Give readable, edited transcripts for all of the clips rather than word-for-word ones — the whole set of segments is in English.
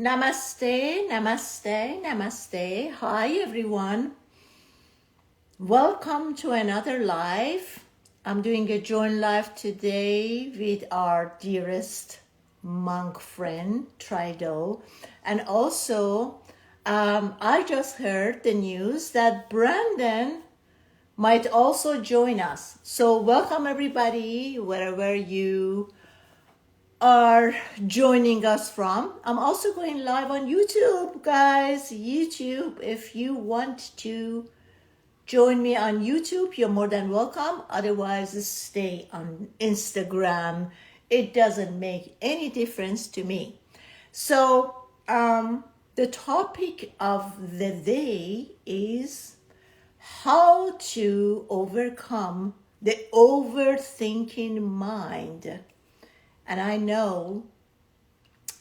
Namaste, namaste, namaste. Hi everyone. Welcome to another live. I'm doing a joint live today with our dearest monk friend, Tri Dao. And also, I just heard the news that Brandon might also join us. So welcome everybody, wherever you are joining us from. I'm also going live on YouTube, guys. YouTube, if you want to join me on YouTube, you're more than welcome. Otherwise, stay on Instagram. It doesn't make any difference to me. So the topic of the day is how to overcome the overthinking mind. And I know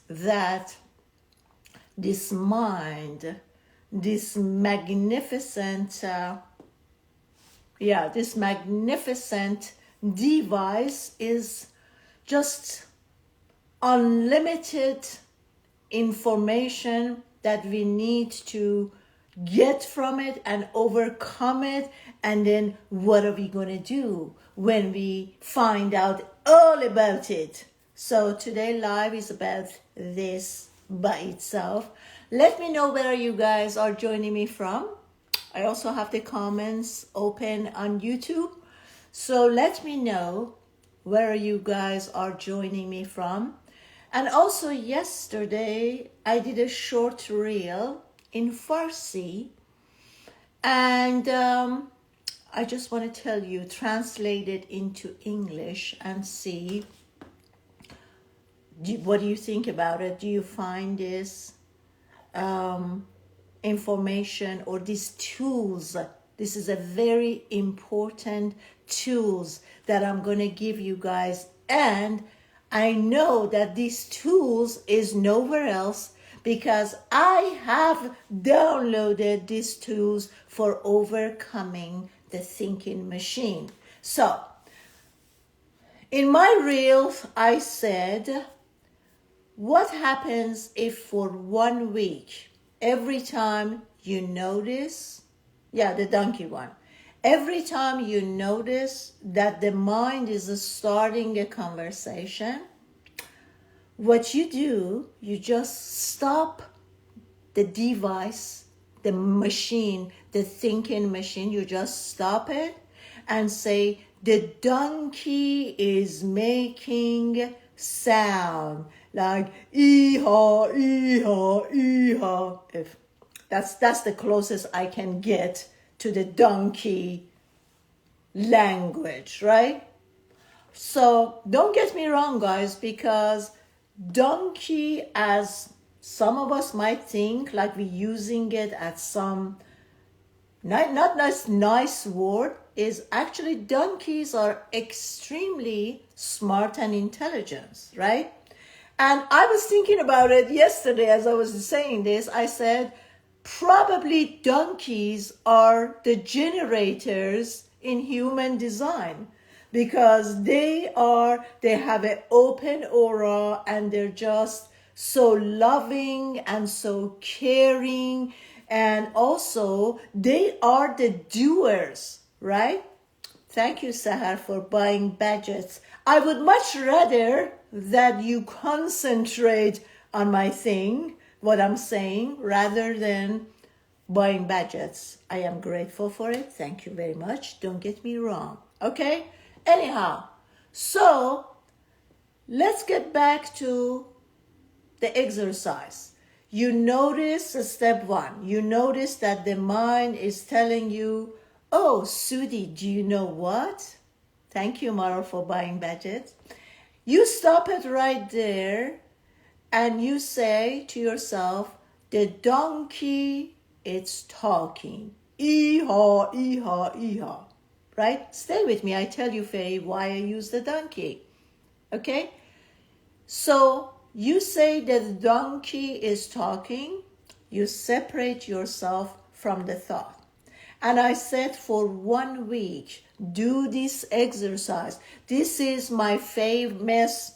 that this mind, this magnificent, this magnificent device is just unlimited information that we need to get from it and overcome it. And then what are we going to do when we find out all about it? So today live is about this by itself. Let me know where you guys are joining me from. I also have the comments open on YouTube. So let me know where you guys are joining me from. And also yesterday I did a short reel in Farsi. And I just want to tell you, translate it into English and see what do you think about it. Do you find this information or these tools? This is a very important tools that I'm going to give you guys. And I know that these tools is nowhere else because I have downloaded these tools for overcoming the thinking machine. So, in my reel, I said, what happens if for 1 week, every time you notice, the donkey one, every time you notice that the mind is starting a conversation, what you do, you just stop the device, the machine, the thinking machine, you just stop it and say, the donkey is making sound like ee-haw, ee-haw, ee-haw. If that's the closest I can get to the donkey language, right? So don't get me wrong, guys, because donkey, as some of us might think, like we're using it as some not nice word, is actually donkeys are extremely smart and intelligent, right? And I was thinking about it yesterday as I was saying this. I said, probably donkeys are the generators in human design because they have an open aura and they're just so loving and so caring. And also they are the doers, right? Thank you, Sahar, for buying badges. I would much rather that you concentrate on my thing, what I'm saying, rather than buying badges. I am grateful for it. Thank you very much. Don't get me wrong. Okay? Anyhow, so let's get back to the exercise. You notice step 1. You notice that the mind is telling you, oh, Sudi, do you know what? Thank you, Mara, for buying badges. You stop it right there and you say to yourself, the donkey is talking. Ee-haw, ee-haw, ee-haw. Right? Stay with me. I tell you, Faye, why I use the donkey. Okay? So you say that the donkey is talking. You separate yourself from the thought. And I said for 1 week, do this exercise. This is my famous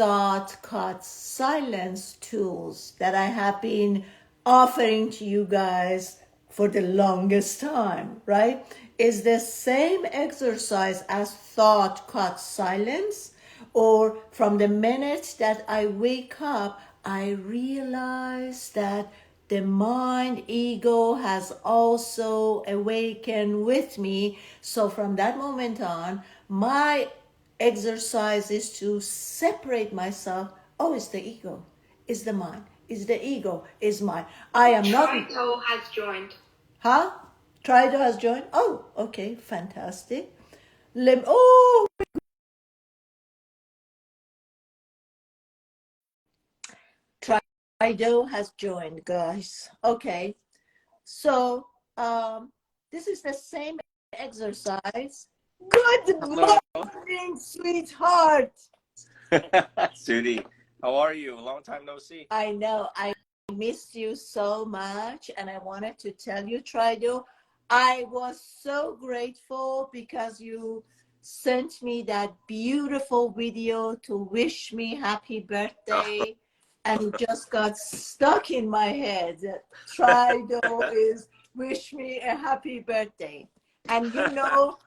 thought cut silence tools that I have been offering to you guys for the longest time, right? Is the same exercise as thought cut silence, or from the minute that I wake up, I realize that the mind ego has also awakened with me. So from that moment on, my exercise is to separate myself. Oh, it's the ego, it's the mind, it's the ego, is mine. I am not. Tri Dao has joined. Huh? Tri Dao has joined. Oh, okay, fantastic. Oh, Tri Dao has joined, guys. Okay, so this is the same exercise. Good Hello. morning, sweetheart. Sudi, how are you? Long time no see. I know I missed you so much, and I wanted to tell you, Tri Dao, I was so grateful because you sent me that beautiful video to wish me happy birthday, and it just got stuck in my head. Tri Dao is wish me a happy birthday. And you know,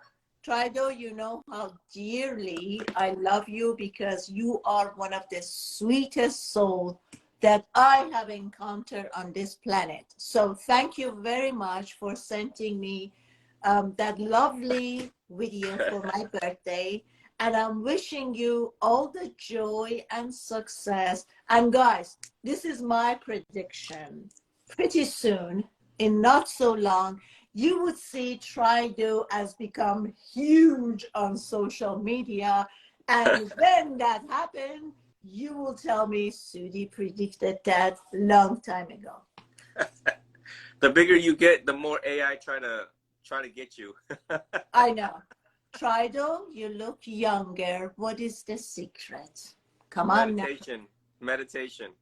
Tri Dao, you know how dearly I love you because you are one of the sweetest souls that I have encountered on this planet. So thank you very much for sending me that lovely video for my birthday. And I'm wishing you all the joy and success. And guys, this is my prediction. Pretty soon, in not so long, you would see Tri Dao as become huge on social media. And when that happens, you will tell me Sudi predicted that long time ago. The bigger you get, the more AI try to get you. I know. Tri Dao, you look younger. What is the secret? Come on now. Meditation.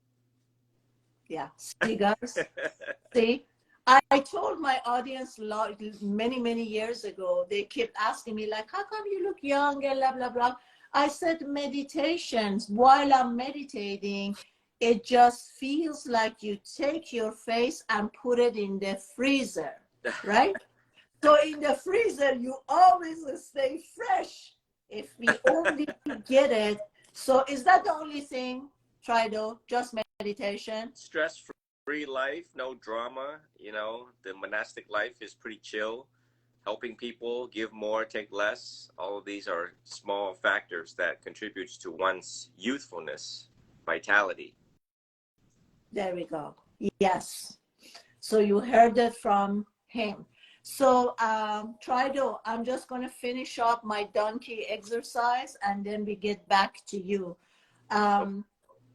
Yeah. See, guys? See? I told my audience many years ago, they kept asking me, like, how come you look young and blah, blah, blah. I said, meditations, while I'm meditating, it just feels like you take your face and put it in the freezer, right? So in the freezer, you always stay fresh if we only get it. So is that the only thing, Tri Dao? Just meditation? Stress-free life, no drama. You know, the monastic life is pretty chill. Helping people, give more, take less. All of these are small factors that contributes to one's youthfulness, vitality. There we go. Yes. So you heard it from him. So Tri Dao, I'm just going to finish up my donkey exercise and then we get back to you.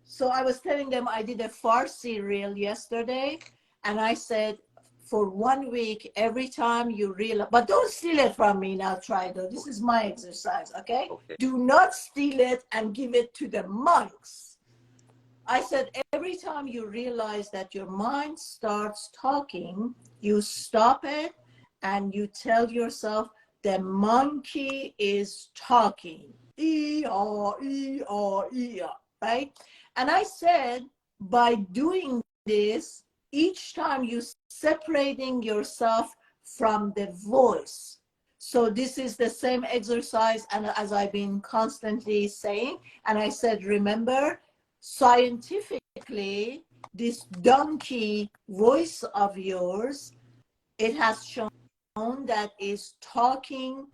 So I was telling them I did a Farsi reel yesterday, and I said, for 1 week, every time you reel, but don't steal it from me now, Tri Dao. This is my exercise, okay? Do not steal it and give it to the monks. I said, every time you realize that your mind starts talking, you stop it and you tell yourself, the monkey is talking. Right? And I said, by doing this, each time you separating yourself from the voice. So this is the same exercise, and as I've been constantly saying, and I said, remember, scientifically, this donkey voice of yours, it has shown that is talking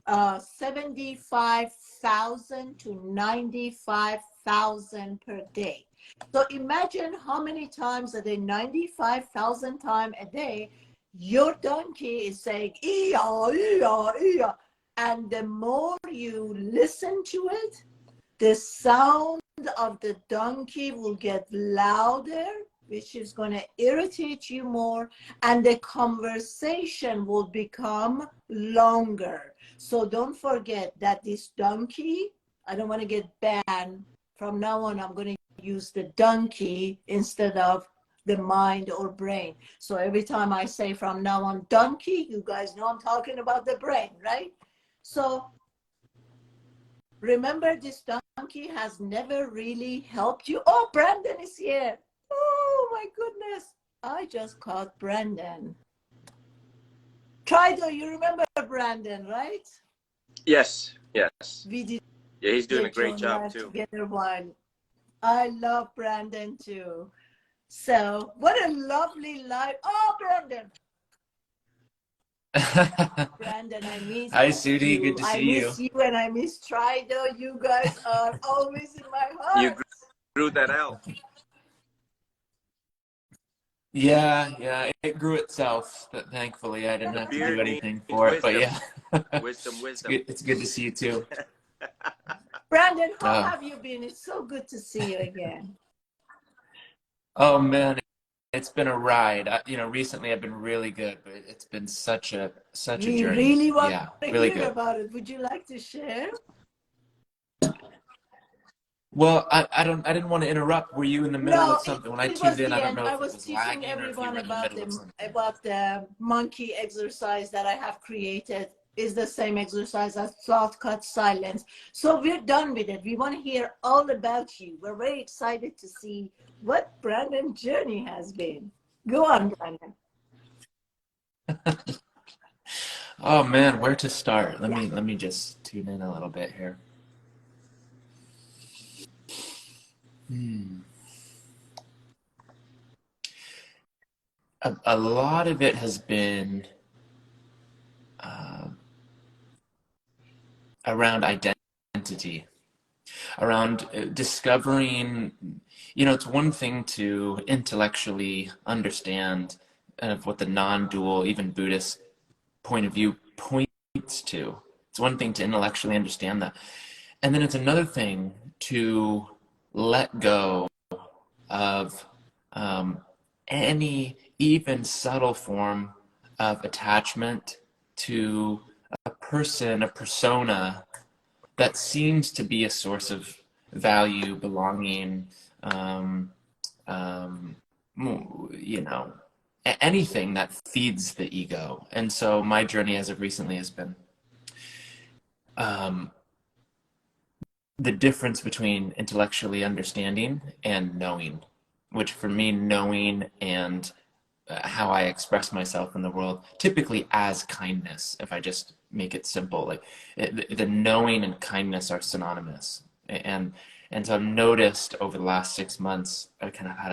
75,000 to 95,000 per day. So imagine how many times a day, 95,000 times a day, your donkey is saying, "Iya, iya, iya." And the more you listen to it, the sound of the donkey will get louder, which is going to irritate you more, and the conversation will become longer. So don't forget that this donkey, I don't want to get banned. From now on, I'm going to use the donkey instead of the mind or brain. So every time I say from now on donkey, you guys know I'm talking about the brain, right? So Remember, this donkey has never really helped you. Oh, Brandon is here. Oh, my goodness. I just caught Brandon. Try though, you remember Brandon, right? Yes, yes. We did Yeah, he's doing the a great joint job live too. together one. I love Brandon too. So, what a lovely life. Oh, Brandon. Brandon, I miss Hi, Sudie. Good you. to I see you. miss you and I miss Trido. You guys are always in my You heart. grew that out. Yeah, it grew itself, but thankfully I didn't The have to do beard anything needs for it. But wisdom. yeah, Wisdom, it's wisdom. good. It's good to see you too. Brandon, how Oh, have you been? It's so good to see you again. oh man, it's been a ride. Recently I've been really good, but it's been such a We journey. really want Yeah, to really hear good. about it. Would you like to share? Well, I didn't want to interrupt. Were you in the middle No, of something? When I it tuned was in, the I don't end. know I if it was was teaching lagging or if you everyone were in the middle of something. about the monkey exercise that I have created. Is the same exercise as thought cut silence. So we're done with it. We want to hear all about you. We're very excited to see what Brandon's journey has been. Go on, Brandon. Oh man, where to start? Let Yeah. me just tune in a little bit here. Hmm. A lot of it has been uh, around identity, around discovering, it's one thing to intellectually understand what the non-dual, even Buddhist point of view points to. It's one thing to intellectually understand that. And then it's another thing to let go of um, any even subtle form of attachment to a person, a persona that seems to be a source of value, belonging, um, um, anything that feeds the ego. And so my journey as of recently has been um, the difference between intellectually understanding and knowing, which for me, knowing and how I express myself in the world, typically as kindness, if I just make it simple, like the knowing and kindness are synonymous. And so I've noticed over the last 6 months, I kind of had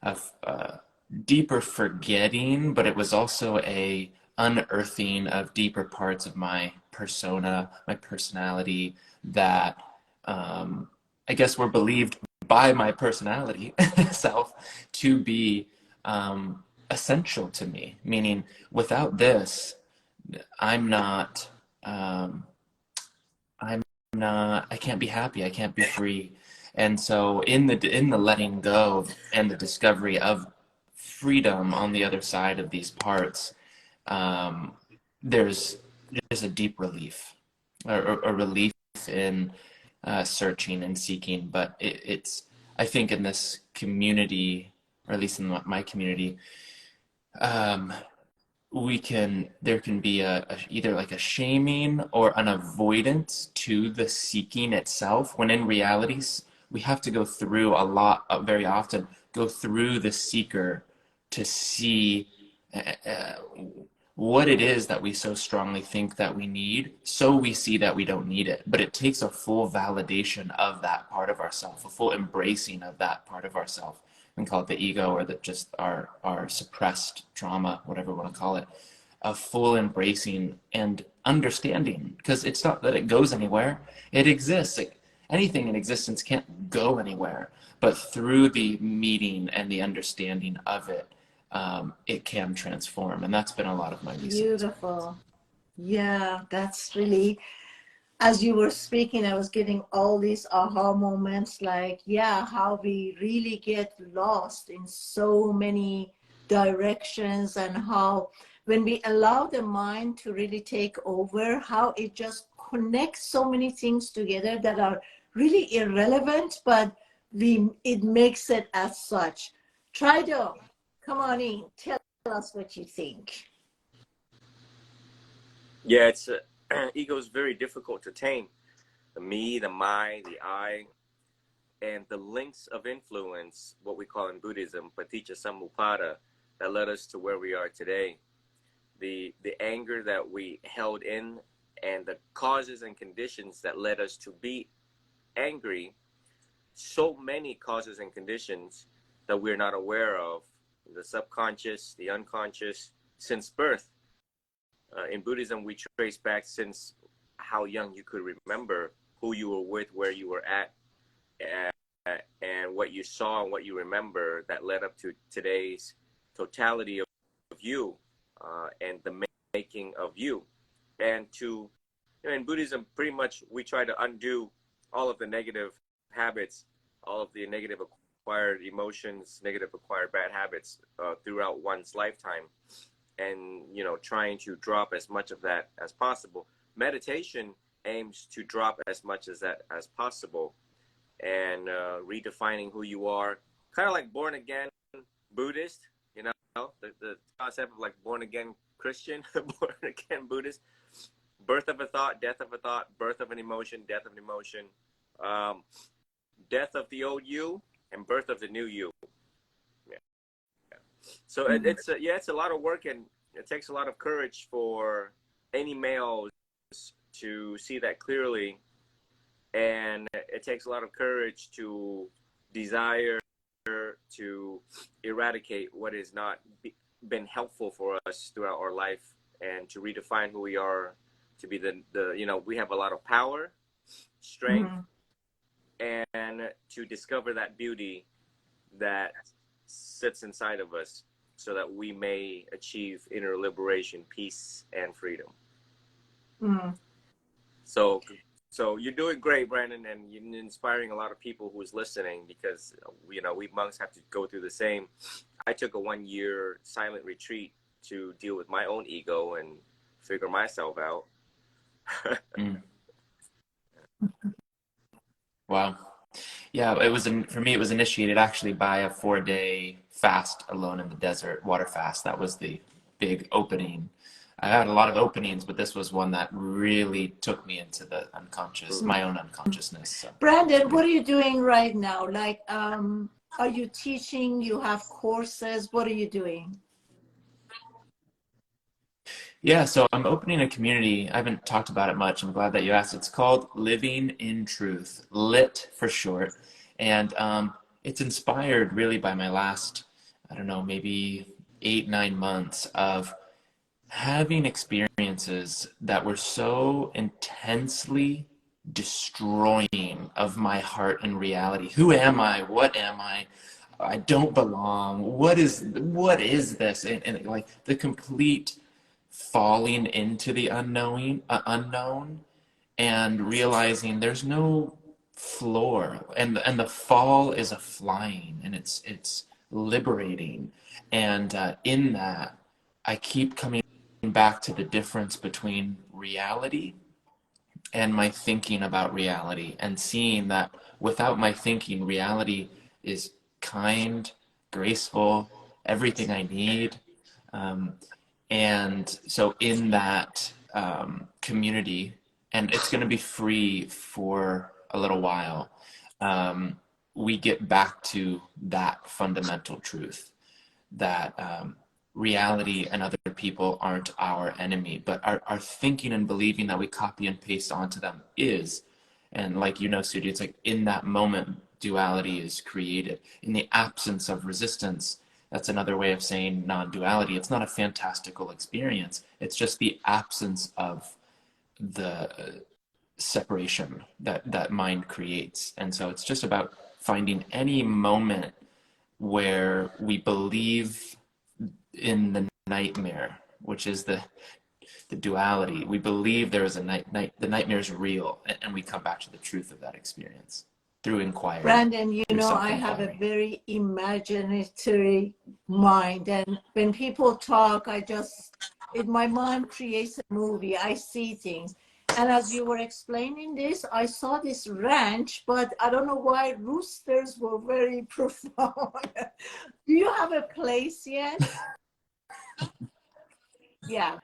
a deeper forgetting, but it was also a unearthing of deeper parts of my persona, my personality that I guess were believed by my personality self to be essential to me. Meaning, without this, I'm not, um, I'm not, I can't be happy. I can't be free. And so, in the letting go and the discovery of freedom on the other side of these parts, um, there's a deep relief, a relief in searching and seeking. But it's, I think, in this community, or at least in my community, um, there can be either like a shaming or an avoidance to the seeking itself, when in realities we have to go through a lot, very often go through the seeker to see uh, what it is that we so strongly think that we need, so we see that we don't need it. But it takes a full validation of that part of ourself, a full embracing of that part of ourself. We can call it the ego, or just our suppressed trauma, whatever we want to call it. A full embracing and understanding, because it's not that it goes anywhere. It exists. Anything in existence can't go anywhere, but through the meeting and the understanding of it, it can transform. And that's been a lot of my recent. Beautiful. Yeah, that's really, as you were speaking, I was getting all these aha moments like, yeah, how we really get lost in so many directions, and how when we allow the mind to really take over, how it just connects so many things together that are really irrelevant, but it makes it as such. Trido, come on in. Tell us what you think. Yeah, it's ego is very difficult to tame. the me, the my, the I, and the links of influence, what we call in Buddhism, paticca samuppada, that led us to where we are today. The anger that we held in and the causes and conditions that led us to be angry, so many causes and conditions that we're not aware of, the subconscious, the unconscious, since birth. In Buddhism, we trace back since how young you could remember who you were with, where you were at, and what you saw and what you remember that led up to today's totality of you, and the making of you. And to, in Buddhism, pretty much we try to undo all of the negative habits, all of the negative acquired emotions, negative acquired bad habits throughout one's lifetime, and trying to drop as much of that as possible. Meditation aims to drop as much as that as possible, and redefining who you are, kind of like born again Buddhist, the concept of like born again Christian, born again Buddhist, birth of a thought, death of a thought, birth of an emotion, death of an emotion, death of the old you and birth of the new you. Yeah. So it's a lot of work, and it takes a lot of courage for any males to see that clearly, and it takes a lot of courage to desire to eradicate what has not been helpful for us throughout our life, and to redefine who we are to be we have a lot of power, strength, and to discover that beauty that sits inside of us, so that we may achieve inner liberation, peace, and freedom. So you're doing great, Brandon, and you're inspiring a lot of people who's listening, because we monks have to go through the same. I took a 1-year silent retreat to deal with my own ego and figure myself out. Wow. Yeah, for me, it was initiated actually by a 4-day fast alone in the desert, water fast. That was the big opening. I had a lot of openings, but this was one that really took me into the unconscious, my own unconsciousness. So. Brandon, what are you doing right now? Like, are you teaching? You have courses? What are you doing? Yeah, so I'm opening a community. I haven't talked about it much. I'm glad that you asked. It's called Living in Truth, LIT for short. And it's inspired really by my last, I don't know, maybe 8-9 months of having experiences that were so intensely destroying of my heart and reality. Who am I? What am I? I don't belong. What is this? And like the complete falling into the unknown and realizing there's no floor, and the fall is a flying, and it's liberating. And in that, I keep coming back to the difference between reality and my thinking about reality, and seeing that without my thinking, reality is kind, graceful, everything I need. And so in that community, and it's going to be free for a little while, we get back to that fundamental truth that reality and other people aren't our enemy, but our thinking and believing that we copy and paste onto them is. And like Sudi, it's like in that moment, duality is created. In the absence of resistance, that's another way of saying non-duality. It's not a fantastical experience. It's just the absence of the separation that mind creates. And so it's just about finding any moment where we believe in the nightmare, which is the duality. We believe there is a the nightmare is real, and we come back to the truth of that experience through inquiry. Brandon, I have a very imaginatory mind, and when people talk, in my mind creates a movie. I see things. And as you were explaining this, I saw this ranch, but I don't know why roosters were very profound. Do you have a place yet? Yeah.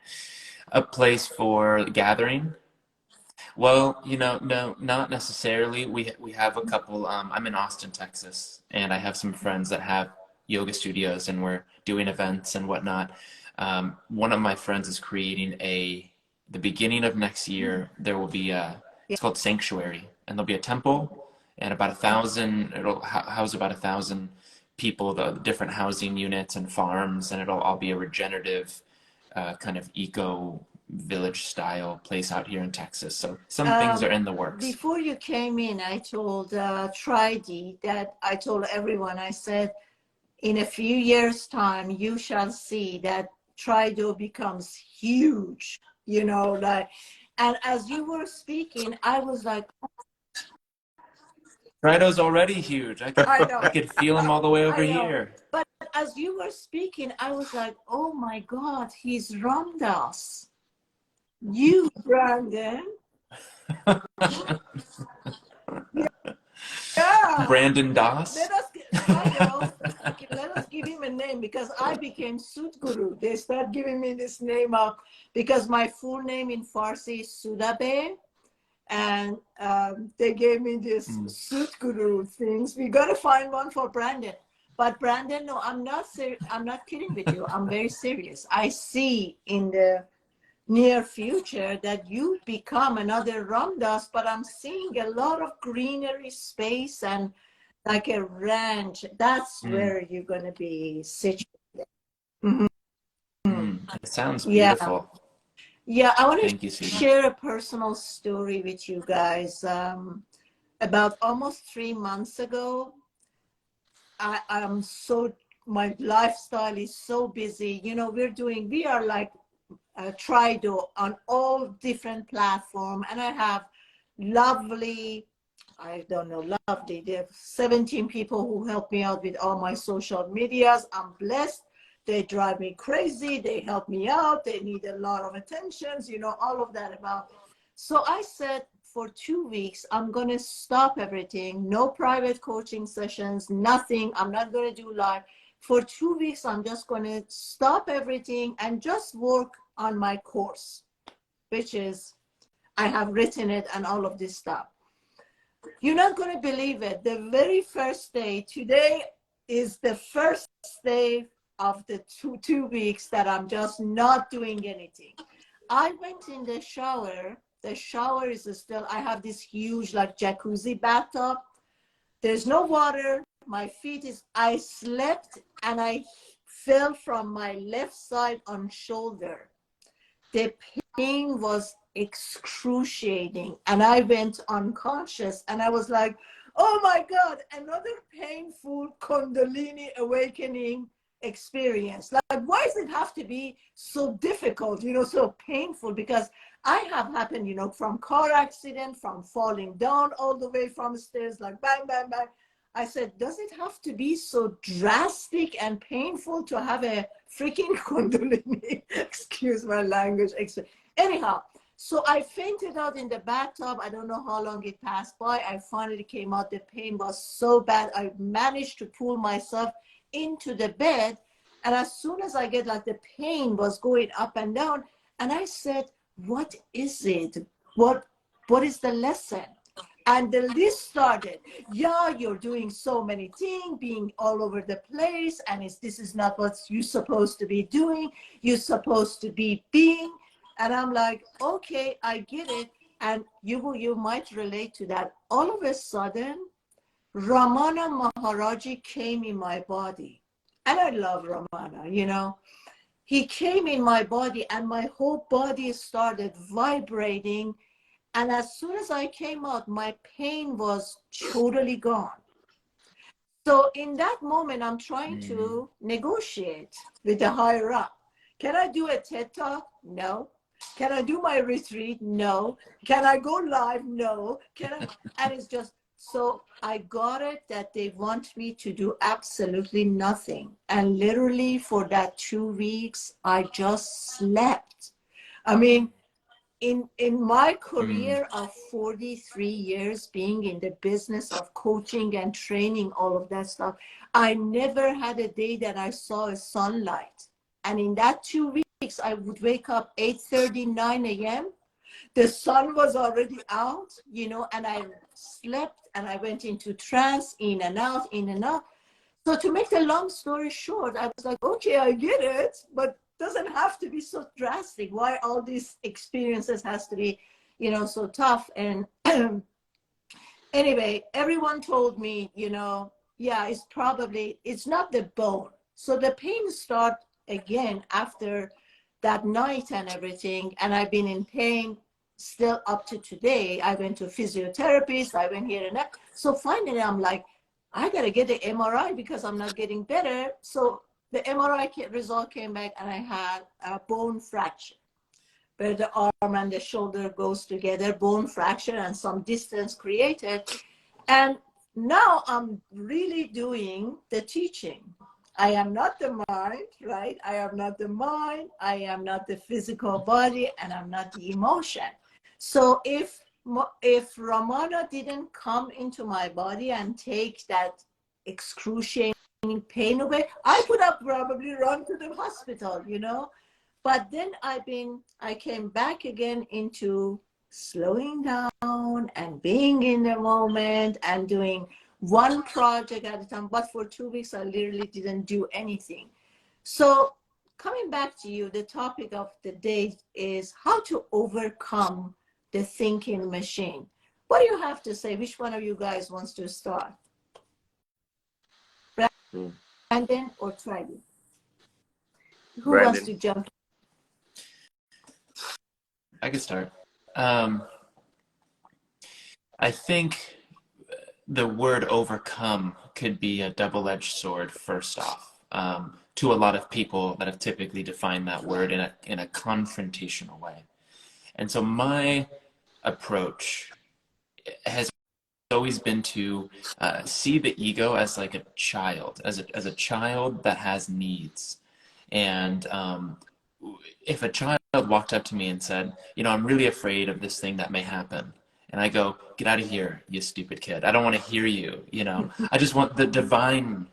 A place for gathering? Well, no, not necessarily. We have a couple. I'm in Austin, Texas, and I have some friends that have yoga studios, and we're doing events and whatnot. One of my friends is creating the beginning of next year, there will be it's called Sanctuary, and there'll be a temple and about 1,000. It'll house about 1,000 people, the different housing units and farms, and it'll all be a regenerative kind of eco village style place out here in Texas. So some things are in the works. Before you came in, I told Tri that I told everyone, I said, in a few years' time, you shall see that Tri becomes huge, like, and as you were speaking, I was like, Trido's already huge. I know. I could feel him all the way over here. But as you were speaking, I was like, oh my God, he's Ram Dass. You, Brandon. Yeah. Brandon Dass. Let us give him a name, because I became SudGuru. They start giving me this name up because my full name in Farsi is Sudabe, and they gave me this SudGuru things. We got to find one for Brandon. But Brandon, no, I'm not kidding with you. I'm very serious. I see in the near future that you become another Ram Dass, but I'm seeing a lot of greenery space and like a ranch. That's where you're going to be situated. It sounds beautiful. Yeah, I want to share a personal story with you guys. About almost 3 months ago, my lifestyle is so busy. We are like Tri Dao on all different platforms, and I have lovely, there are 17 people who help me out with all my social medias. I'm blessed. They drive me crazy. They help me out. They need a lot of attentions, all of that about. So I said, for 2 weeks, I'm going to stop everything. No private coaching sessions, nothing. I'm not going to do live. For 2 weeks, I'm just going to stop everything and just work on my course, which is, I have written it and all of this stuff. You're not going to believe it. The very first day, today is the first day of the two weeks that I'm just not doing anything. I went in the shower. The shower is still, I have this huge like jacuzzi bathtub. There's no water. My feet I slept and I fell from my left side on shoulder. The pain was excruciating and I went unconscious, and I was like, oh my God, another painful Kundalini awakening experience. Like, why does it have to be so difficult, so painful? Because I have happened, from car accident, from falling down all the way from stairs, like bang, bang, bang. I said, does it have to be so drastic and painful to have a freaking Kundalini, excuse my language. Anyhow, so I fainted out in the bathtub. I don't know how long it passed by. I finally came out. The pain was so bad. I managed to pull myself into the bed. And as soon as I get like the pain was going up and down, and I said, what is it? What is the lesson? And the list started. Yeah, you're doing so many things, being all over the place, and this is not what you're supposed to be doing. You're supposed to be being. And I'm like, okay, I get it. And you might relate to that. All of a sudden, Ramana Maharaji came in my body. And I love Ramana, He came in my body and my whole body started vibrating. And as soon as I came out, my pain was totally gone. So in that moment, I'm trying to negotiate with the higher up. Can I do a TED Talk? No. Can I do my retreat? No. Can I go live? No. And it's just, so I got it that they want me to do absolutely nothing. And literally for that 2 weeks, I just slept. I mean, in my career of 43 years being in the business of coaching and training, all of that stuff, I never had a day that I saw a sunlight. And in that 2 weeks, I would wake up 8:30, 9 a.m. The sun was already out, you know, and I slept and I went into trance, in and out, in and out. So to make the long story short, I was like, okay, I get it, but doesn't have to be so drastic. Why all these experiences has to be, you know, so tough? And anyway, everyone told me, you know, yeah, it's not the bone. So the pain start again after that night and everything. And I've been in pain still up to today. I went to a physiotherapist, I went here and there. So finally I'm like, I got to get the MRI because I'm not getting better. So the MRI result came back and I had a bone fracture where the arm and the shoulder goes together, bone fracture and some distance created. And now I'm really doing the teaching. I am not the mind, right? I am not the mind. I am not the physical body, and I'm not the emotion. So if Ramana didn't come into my body and take that excruciating pain away, I could have probably run to the hospital, you know. But then I came back again into slowing down and being in the moment and doing one project at a time. But for 2 weeks, I literally didn't do anything. So coming back to you, the topic of the day is how to overcome the thinking machine. What do you have to say? Which one of you guys wants to start? Brandon or Tri? Who Brandon. wants to jump? I could start. I think the word overcome could be a double-edged sword, first off, to a lot of people that have typically defined that word in a confrontational way. And so my approach has always been to see the ego as like a child, as a child that has needs. And if a child walked up to me and said, you know, I'm really afraid of this thing that may happen, and I go, get out of here, you stupid kid. I don't want to hear you, you know. I just want the divine,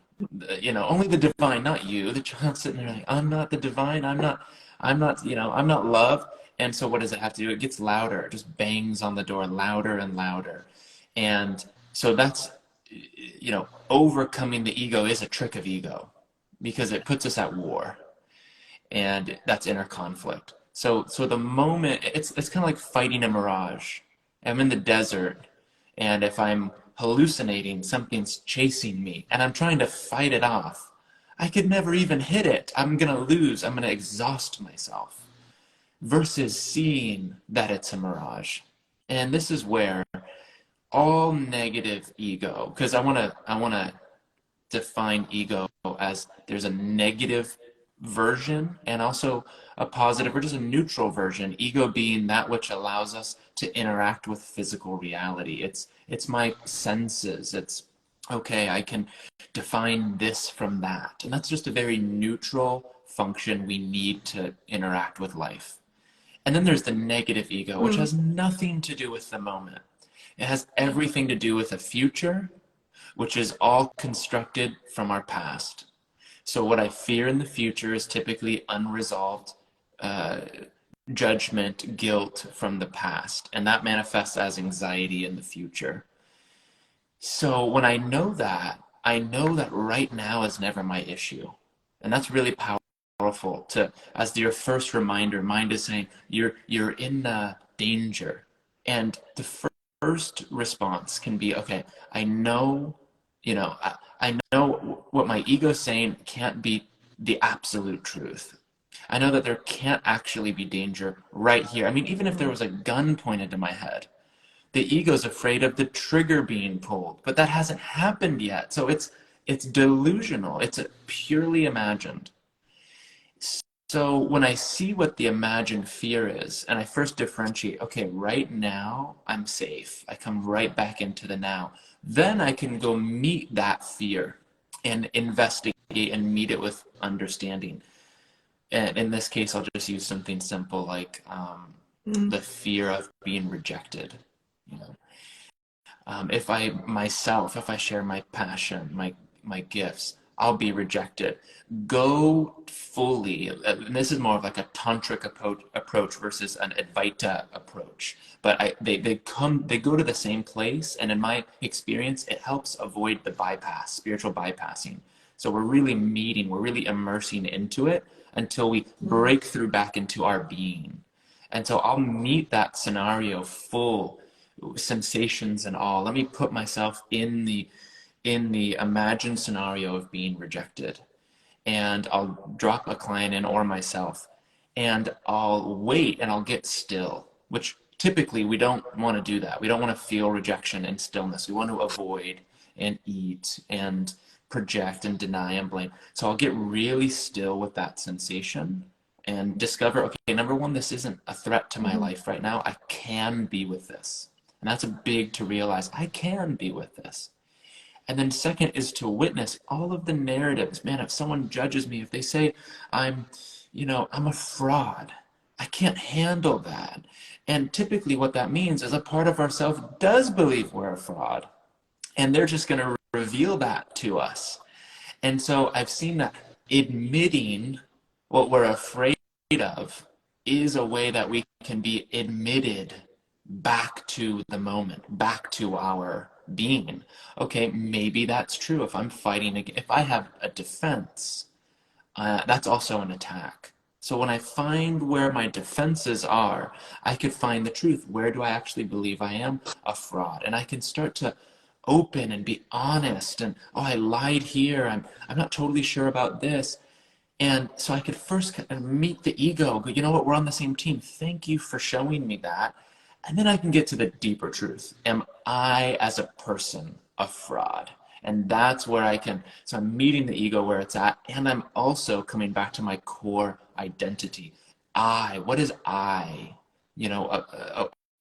you know, only the divine, not you. The child sitting there like, I'm not the divine. I'm not, you know, I'm not love. And so what does it have to do? It gets louder. It just bangs on the door louder and louder. And so that's, you know, overcoming the ego is a trick of ego because it puts us at war. And that's inner conflict. So the moment, it's kind of like fighting a mirage. I'm in the desert, and if I'm hallucinating, something's chasing me, and I'm trying to fight it off. I could never even hit it. I'm going to lose. I'm going to exhaust myself. Versus seeing that it's a mirage. And this is where all negative ego, because I want to define ego as there's a negative version and also a positive or just a neutral version, ego being that which allows us to interact with physical reality. It's my senses. It's okay, I can define this from that. And that's just a very neutral function we need to interact with life. And then there's the negative ego, which has nothing to do with the moment. It has everything to do with the future, which is all constructed from our past. So what I fear in the future is typically unresolved judgment, guilt from the past, and that manifests as anxiety in the future. So when I know that right now is never my issue. And that's really powerful to, as your first reminder, mind is saying, you're in danger. And the first response can be, okay, I know, you know, I know what my ego's saying can't be the absolute truth. I know that there can't actually be danger right here. I mean, even if there was a gun pointed to my head, the ego's afraid of the trigger being pulled, but that hasn't happened yet. So it's delusional. It's purely imagined. So when I see what the imagined fear is, and I first differentiate, okay, right now I'm safe. I come right back into the now. Then I can go meet that fear and investigate and meet it with understanding. And in this case, I'll just use something simple like the fear of being rejected. You know, if I share my passion, my gifts, I'll be rejected. Go fully, and this is more of like a tantric approach versus an Advaita approach. But they go to the same place, and in my experience, it helps avoid the bypass, spiritual bypassing. So we're really meeting, we're really immersing into it until we break through back into our being. And so I'll meet that scenario full, sensations and all. Let me put myself in the imagined scenario of being rejected, and I'll drop a client in or myself, and I'll wait and I'll get still, which typically we don't want to do that. We don't want to feel rejection and stillness. We want to avoid and eat and project and deny and blame. So I'll get really still with that sensation and discover, okay, number one, this isn't a threat to my life right now. I can be with this. And that's a big to realize. I can be with this. And then second is to witness all of the narratives. Man, if someone judges me, if they say I'm a fraud, I can't handle that. And typically what that means is a part of ourselves does believe we're a fraud. And they're just going to reveal that to us. And so I've seen that admitting what we're afraid of is a way that we can be admitted back to the moment, back to our being. Okay, maybe that's true. If I'm fighting, if I have a defense, that's also an attack. So when I find where my defenses are, I could find the truth. Where do I actually believe I am a fraud? And I can start to open and be honest. And, oh, I lied here. I'm not totally sure about this. And so I could first kind of meet the ego, go, you know what, we're on the same team. Thank you for showing me that. And then I can get to the deeper truth. Am I, as a person, a fraud? And that's where so I'm meeting the ego where it's at, and I'm also coming back to my core identity. What is I?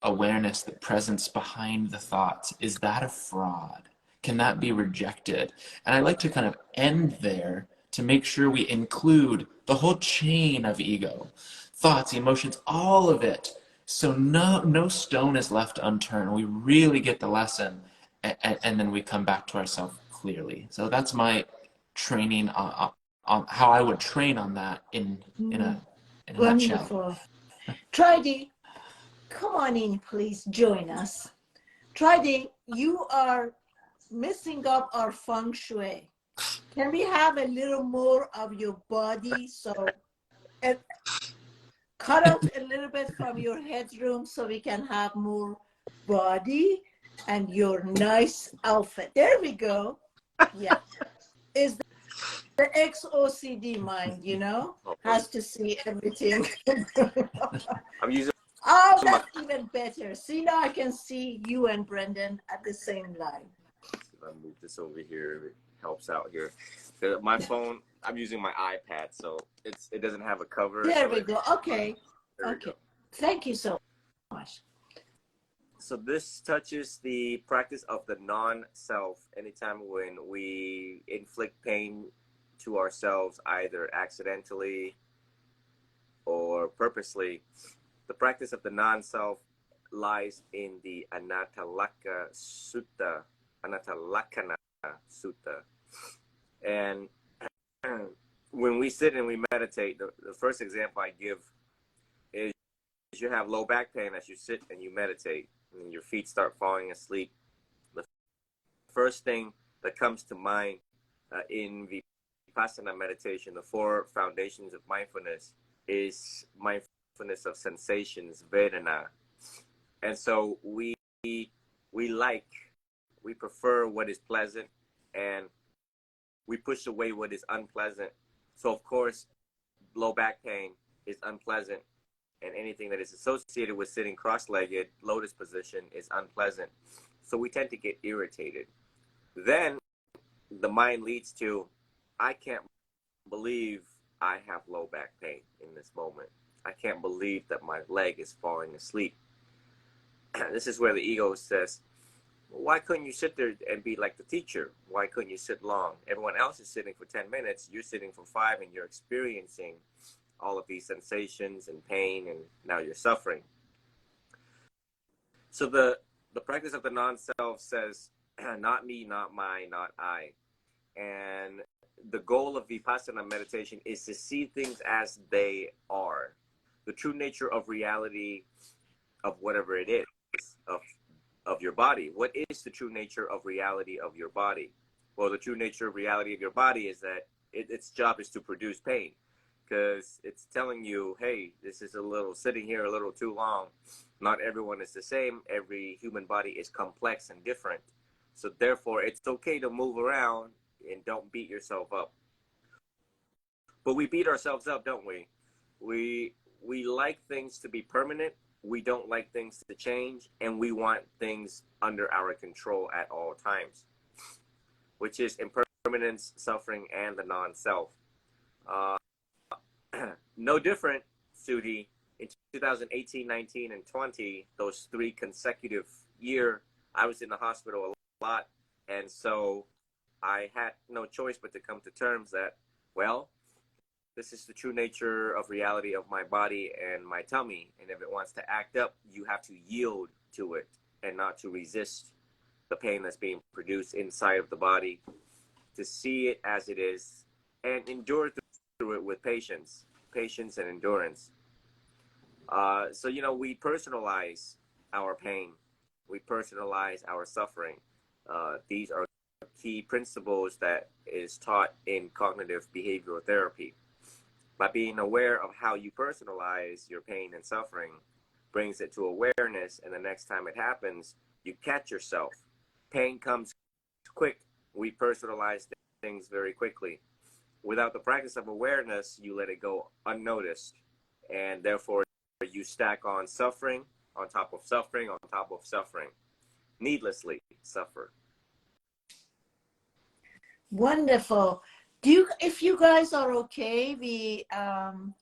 Awareness, the presence behind the thoughts. Is that a fraud? Can that be rejected? And I like to kind of end there to make sure we include the whole chain of ego, thoughts, emotions, all of it. So no stone is left unturned. We really get the lesson, and then we come back to ourselves clearly. So that's my training on how I would train on that in a nutshell. Wonderful. Tri, come on in, please join us. Tri, you are messing up our feng shui. Can we have a little more of your body? So cut out a little bit from your headroom so we can have more body and your nice outfit. There we go. Yeah. Is the XOCD mind, has to see everything. I'm using Oh, that's even better. See, now I can see you and Brendan at the same line. If I move this over here, it helps out here. My phone, I'm using my iPad, so it doesn't have a cover. There we go. Okay. Okay. Thank you so much. So this touches the practice of the non-self. Anytime when we inflict pain to ourselves, either accidentally or purposely, the practice of the non-self lies in the Anatalakana Sutta. And when we sit and we meditate, the first example I give is you have low back pain as you sit and you meditate, and your feet start falling asleep. The first thing that comes to mind in Vipassana meditation, the 4 foundations of mindfulness, is mindfulness of sensations, Vedana. And so we prefer what is pleasant, and we push away what is unpleasant. So of course, low back pain is unpleasant, and anything that is associated with sitting cross-legged, lotus position, is unpleasant. So we tend to get irritated. Then the mind leads to, I can't believe I have low back pain in this moment. I can't believe that my leg is falling asleep. This is where the ego says, why couldn't you sit there and be like the teacher? Why couldn't you sit long? Everyone else is sitting for 10 minutes. You're sitting for 5, and you're experiencing all of these sensations and pain, and now you're suffering. So the practice of the non-self says, not me, not mine, not I. And the goal of Vipassana meditation is to see things as they are, the true nature of reality of whatever it is, of your body. What is the true nature of reality of your body? Well, the true nature of reality of your body is that its job is to produce pain, because it's telling you, hey, this is sitting here a little too long. Not everyone is the same. Every human body is complex and different. So therefore, it's okay to move around and don't beat yourself up. But we beat ourselves up, don't we? We like things to be permanent. We don't like things to change, and we want things under our control at all times, which is impermanence, suffering, and the non-self. No different, Sudhi, in 2018, 19, and 20, those 3 consecutive years, I was in the hospital a lot, and so I had no choice but to come to terms that, well, this is the true nature of reality of my body and my tummy, and if it wants to act up, you have to yield to it and not to resist the pain that's being produced inside of the body, to see it as it is and endure through it with patience and endurance. So, we personalize our pain. We personalize our suffering. These are key principles that is taught in cognitive behavioral therapy. By being aware of how you personalize your pain and suffering brings it to awareness, and the next time it happens, you catch yourself. Pain comes quick. We personalize things very quickly. Without the practice of awareness, you let it go unnoticed, and therefore you stack on suffering on top of suffering on top of suffering. Needlessly suffer. Wonderful. If you guys are okay, we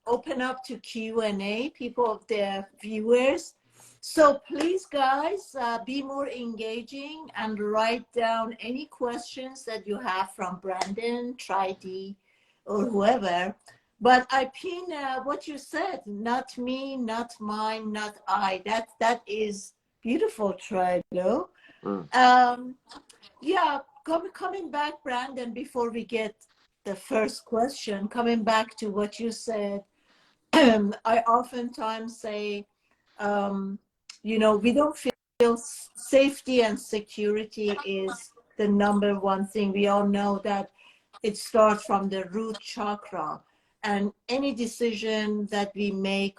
open up to Q&A, people, the viewers. So please, guys, be more engaging and write down any questions that you have from Brandon, Tri D, or whoever. But I pin what you said, not me, not mine, not I. That is beautiful, Tri Dao. Yeah, coming back, Brandon, before we get the first question, coming back to what you said, I oftentimes say, we don't feel safety and security is the number one thing. We all know that it starts from the root chakra, and any decision that we make,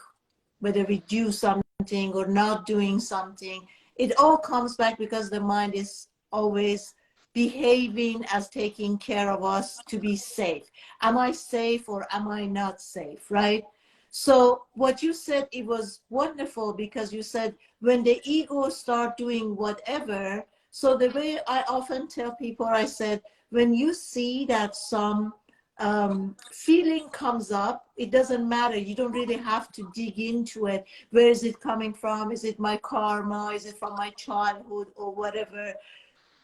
whether we do something or not doing something, it all comes back because the mind is always behaving as taking care of us to be safe. Am I safe or am I not safe, right? So what you said, it was wonderful, because you said when the ego start doing whatever, so the way I often tell people, I said, when you see that some feeling comes up, it doesn't matter. You don't really have to dig into it. Where is it coming from? Is it my karma? Is it from my childhood or whatever?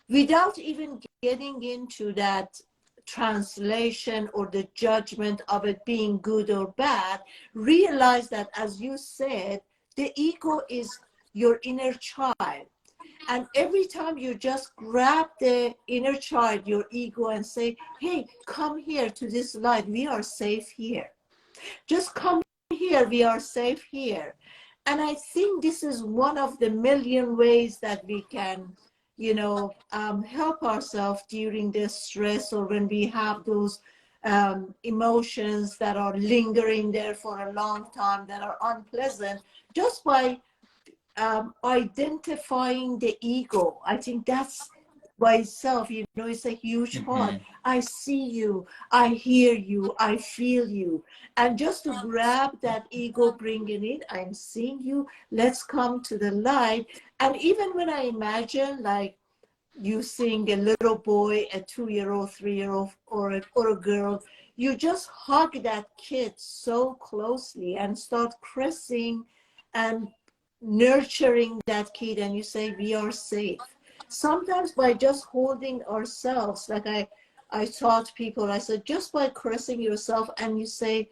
Without even getting into that translation or the judgment of it being good or bad, realize that, as you said, the ego is your inner child. And every time you just grab the inner child, your ego, and say, hey, come here to this light. We are safe here. Just come here. We are safe here. And I think this is one of the million ways that we can, help ourselves during the stress, or when we have those emotions that are lingering there for a long time, that are unpleasant, just by identifying the ego. I think that's by itself, it's a huge part. I see you, I hear you, I feel you. And just to grab that ego, bringing it, I'm seeing you, let's come to the light. And even when I imagine, like, you seeing a little boy, a 2-year-old, 3-year-old, or a girl, you just hug that kid so closely and start caressing and nurturing that kid, and you say, we are safe. Sometimes by just holding ourselves, like I taught people, I said, just by caressing yourself and you say,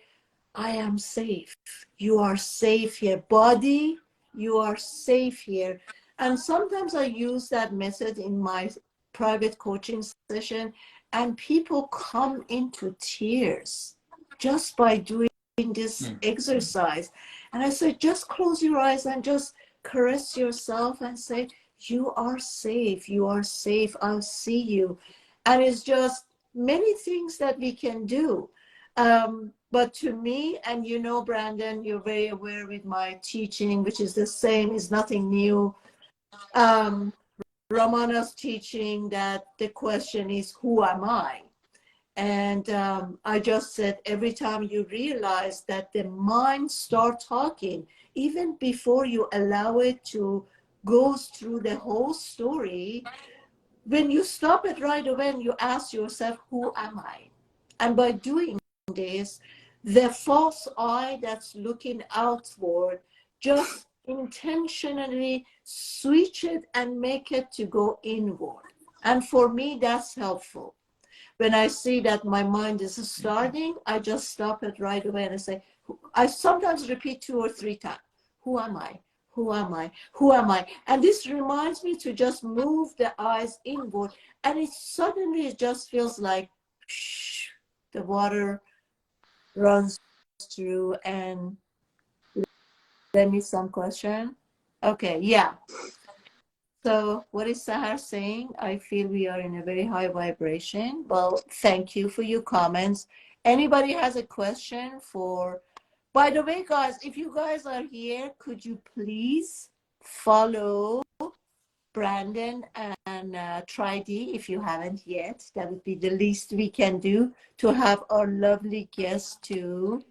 I am safe. You are safe here. Body, you are safe here. And sometimes I use that method in my private coaching session, and people come into tears just by doing this exercise. And I said, just close your eyes and just caress yourself and say, you are safe, you are safe, I'll see you. And it's just many things that we can do. But to me, and you know, Brandon, you're very aware with my teaching, which is the same, is nothing new. Ramana's teaching that the question is, who am I? And I just said, every time you realize that the mind start talking, even before you allow it to go through the whole story, when you stop it right away and you ask yourself, who am I? And by doing this, the false eye that's looking outward just intentionally switch it and make it to go inward. And for me, that's helpful. When I see that my mind is starting, I just stop it right away and I say, I sometimes repeat 2 or 3 times, who am I? Who am I? Who am I? And this reminds me to just move the eyes inward. And it suddenly it just feels like the water runs through. And let me some question. Okay, yeah. So what is Sahar saying? I feel we are in a very high vibration. Well, thank you for your comments. Anybody has a question for, by the way, guys, if you guys are here, could you please follow Brandon and Tri D if you haven't yet? That would be the least we can do to have our lovely guests to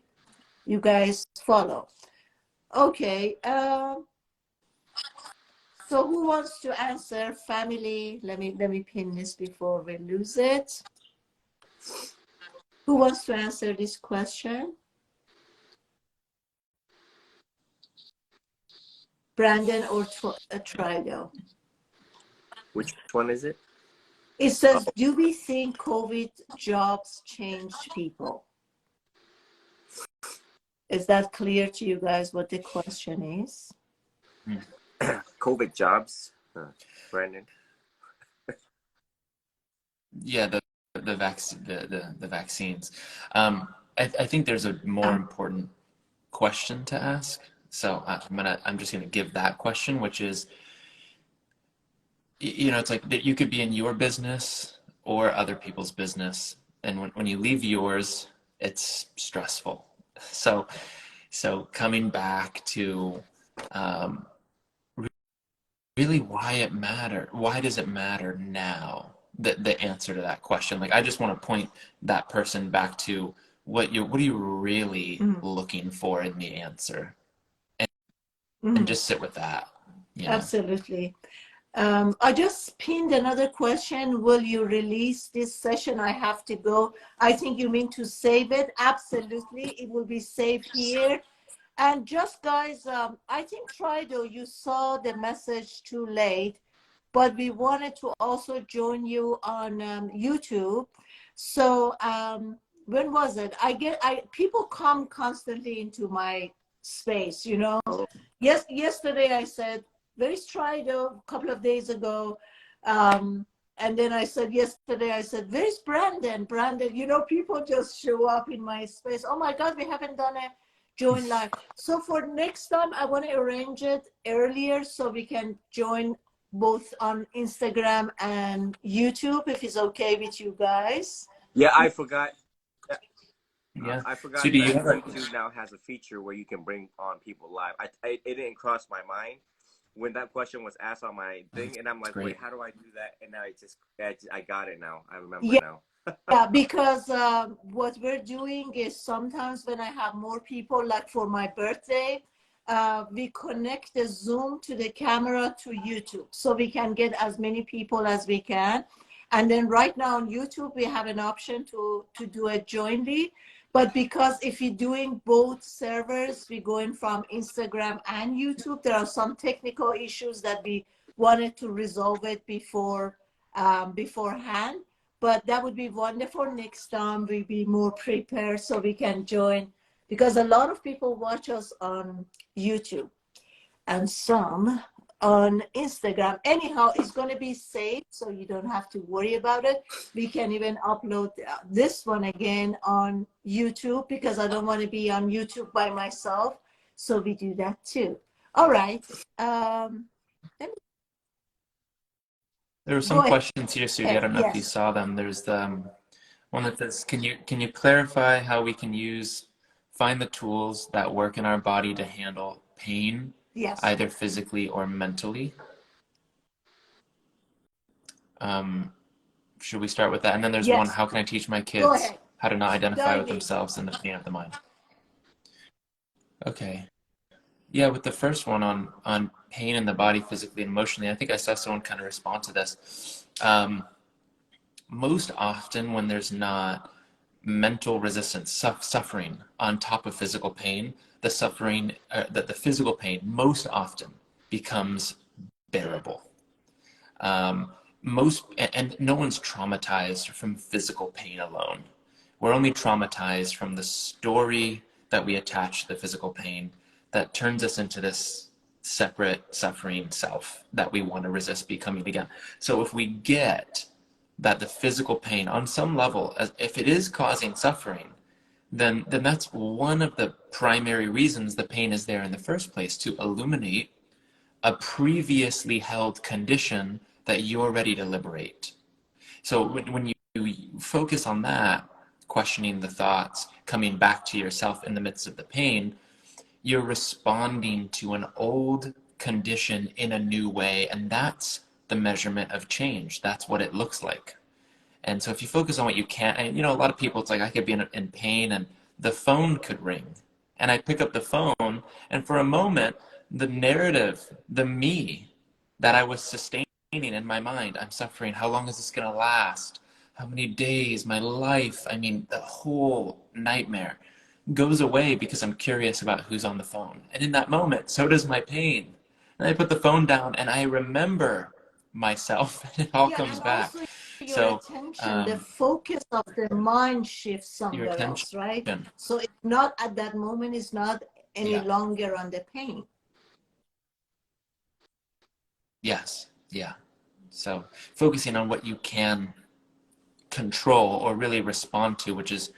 you guys follow. Okay. So who wants to answer? Family, let me pin this before we lose it. Who wants to answer this question? Brandon or Tri Dao? Which one is it? It says, do we think COVID jobs changed people? Is that clear to you guys what the question is? COVID jobs, Brandon. Yeah, the vaccines. I think there's a more important question to ask. So I'm just gonna give that question, which is, you know, it's like that you could be in your business or other people's business, and when you leave yours, it's stressful. So coming back to really why does it matter now? The answer to that question. Like, I just want to point that person back to what are you really looking for in the answer, and just sit with that. You know? Absolutely. I just pinned another question. Will you release this session? I have to go. I think you mean to save it. Absolutely. It will be saved here. And just guys, I think Trido, you saw the message too late, but we wanted to also join you on YouTube. So when was it? People come constantly into my space, you know. Yes, yesterday I said, where's Trido? A couple of days ago. And then I said, yesterday, I said, where's Brandon? Brandon, you know, people just show up in my space. Oh my God, we haven't done a join live. So for next time, I want to arrange it earlier so we can join both on Instagram and YouTube, if it's okay with you guys. Yeah, I forgot. Yeah. I forgot So that YouTube now has a feature where you can bring on people live. It didn't cross my mind when that question was asked on my thing, and I'm like, wait, how do I do that? And now I got it now. I remember now. Yeah, because what we're doing is sometimes when I have more people, like for my birthday, we connect the Zoom to the camera to YouTube, so we can get as many people as we can. And then right now on YouTube, we have an option to do it jointly. But because if you're doing both servers, we're going from Instagram and YouTube, there are some technical issues that we wanted to resolve it beforehand. But that would be wonderful. Next time we'll be more prepared so we can join, because a lot of people watch us on YouTube and some on Instagram. Anyhow, it's going to be saved, so you don't have to worry about it. We can even upload this one again on YouTube, because I don't want to be on YouTube by myself. So we do that too. All right. Let me There were go some questions here, Sudi. I ahead. don't know if you Yes. saw them. There's the one that says, can you clarify how we can find the tools that work in our body to handle pain, Yes. either physically or mentally? Should we start with that? And then there's one, Yes. how can I teach my Go kids ahead. how to not identify with Dive in. themselves in the pain of the mind? Okay. Yeah, with the first one on pain in the body, physically and emotionally, I think I saw someone kind of respond to this. Most often when there's not mental resistance, suffering on top of physical pain, the suffering, the physical pain most often becomes bearable. And no one's traumatized from physical pain alone. We're only traumatized from the story that we attach to the physical pain that turns us into this separate suffering self that we want to resist becoming again. So if we get that the physical pain on some level, if it is causing suffering, then that's one of the primary reasons the pain is there in the first place, to illuminate a previously held condition that you're ready to liberate. So when you focus on that, questioning the thoughts, coming back to yourself in the midst of the pain, you're responding to an old condition in a new way, and that's the measurement of change. That's what it looks like. And so if you focus on what you can't, and a lot of people, it's like I could be in pain and the phone could ring. And I pick up the phone, and for a moment, the narrative, the me that I was sustaining in my mind, I'm suffering, how long is this going to last? How many days, my life, the whole nightmare goes away because I'm curious about who's on the phone. And in that moment, so does my pain. And I put the phone down and I remember myself, and it all comes And back. also your So attention, the focus of the mind shifts your somewhere attention, else, right? So it's not at that moment, it's not any longer on the pain. Yes, yeah. So focusing on what you can control or really respond to, which is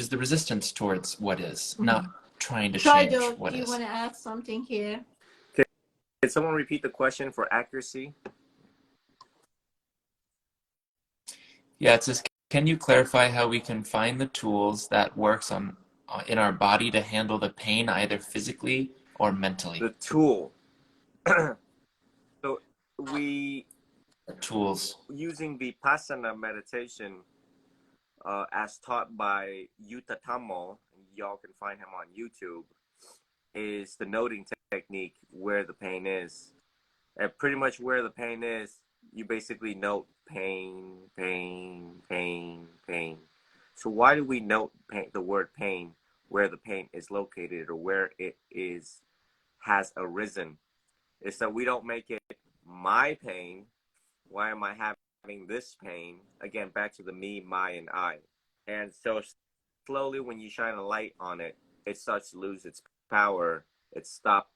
the resistance towards what is, not trying to Tri change Dao, what do you is. want to add something here? Can someone repeat the question for accuracy? Yeah, it says, can you clarify how we can find the tools that works in our body to handle the pain, either physically or mentally? The tool. So we Tools. using Vipassana meditation as taught by Yuta Tammo, y'all can find him on YouTube, is the noting technique where the pain is. And pretty much where the pain is, you basically note pain, pain, pain, pain. So why do we note the word pain where the pain is located or where it has arisen? It's that we don't make it my pain. Why am I having this pain? Again, back to the me, my, and I. And so slowly when you shine a light on it, it starts to lose its power. It stops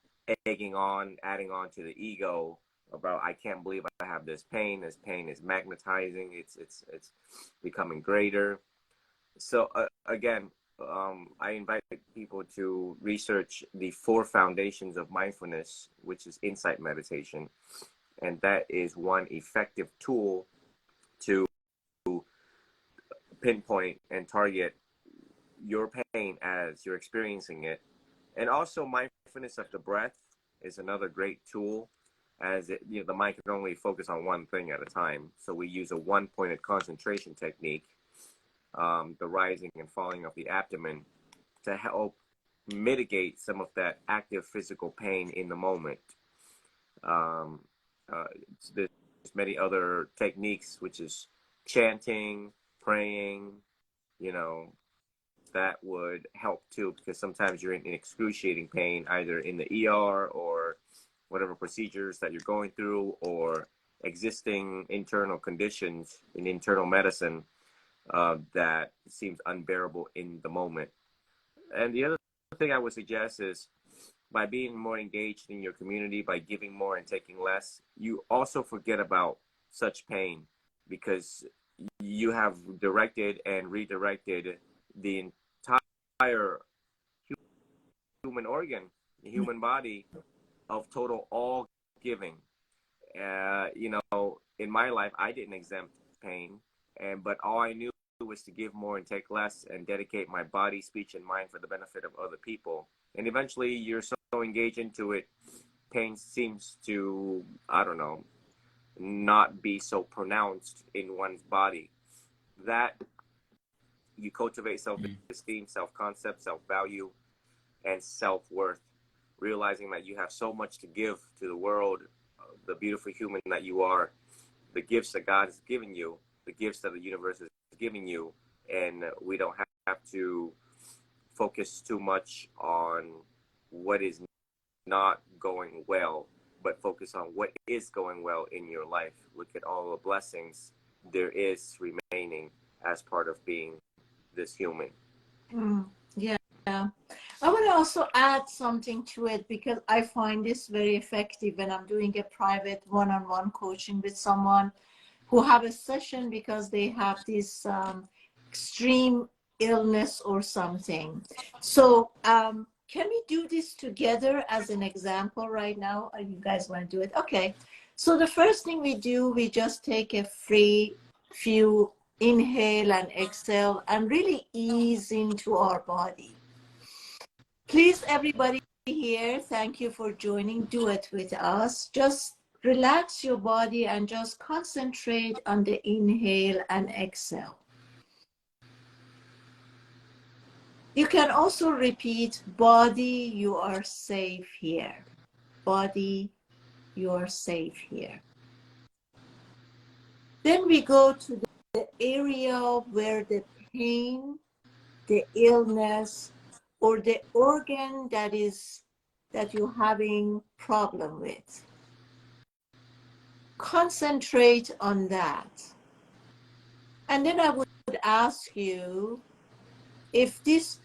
adding on to the ego about, I can't believe I have this pain. This pain is magnetizing. It's becoming greater. So again, I invite people to research the 4 foundations of mindfulness, which is insight meditation. And that is one effective tool to pinpoint and target your pain as you're experiencing it. And also mindfulness of the breath is another great tool, as the mind can only focus on one thing at a time. So we use a one-pointed concentration technique, the rising and falling of the abdomen, to help mitigate some of that active physical pain in the moment. There's many other techniques, which is chanting, praying, that would help too, because sometimes you're in excruciating pain, either in the ER or whatever procedures that you're going through, or existing internal conditions in internal medicine that seems unbearable in the moment. And the other thing I would suggest is by being more engaged in your community, by giving more and taking less, you also forget about such pain, because you have directed and redirected the entire human organ, the human body, of total all giving. In my life, I didn't exempt pain, but all I knew was to give more and take less, and dedicate my body, speech, and mind for the benefit of other people. And eventually, you're so engaged into it, pain seems to, I don't know, not be so pronounced in one's body. That you cultivate self-esteem, self-concept, self-value, and self-worth, realizing that you have so much to give to the world, the beautiful human that you are, the gifts that God has given you, the gifts that the universe is giving you, and we don't have to focus too much on what is not going well, but focus on what is going well in your life. Look at all the blessings there is remaining as part of being this human. Yeah. I want to also add something to it, because I find this very effective when I'm doing a private one-on-one coaching with someone who have a session because they have this extreme illness or something. So can we do this together as an example right now? You guys want to do it? Okay. So the first thing we do, we just take a few inhale and exhale and really ease into our body. Please, everybody here, thank you for joining. Do it with us. Just relax your body and just concentrate on the inhale and exhale. You can also repeat, body, you are safe here. Body, you are safe here. Then we go to the area where the pain, the illness, or the organ that you're having problem with. Concentrate on that. And then I would ask you, if this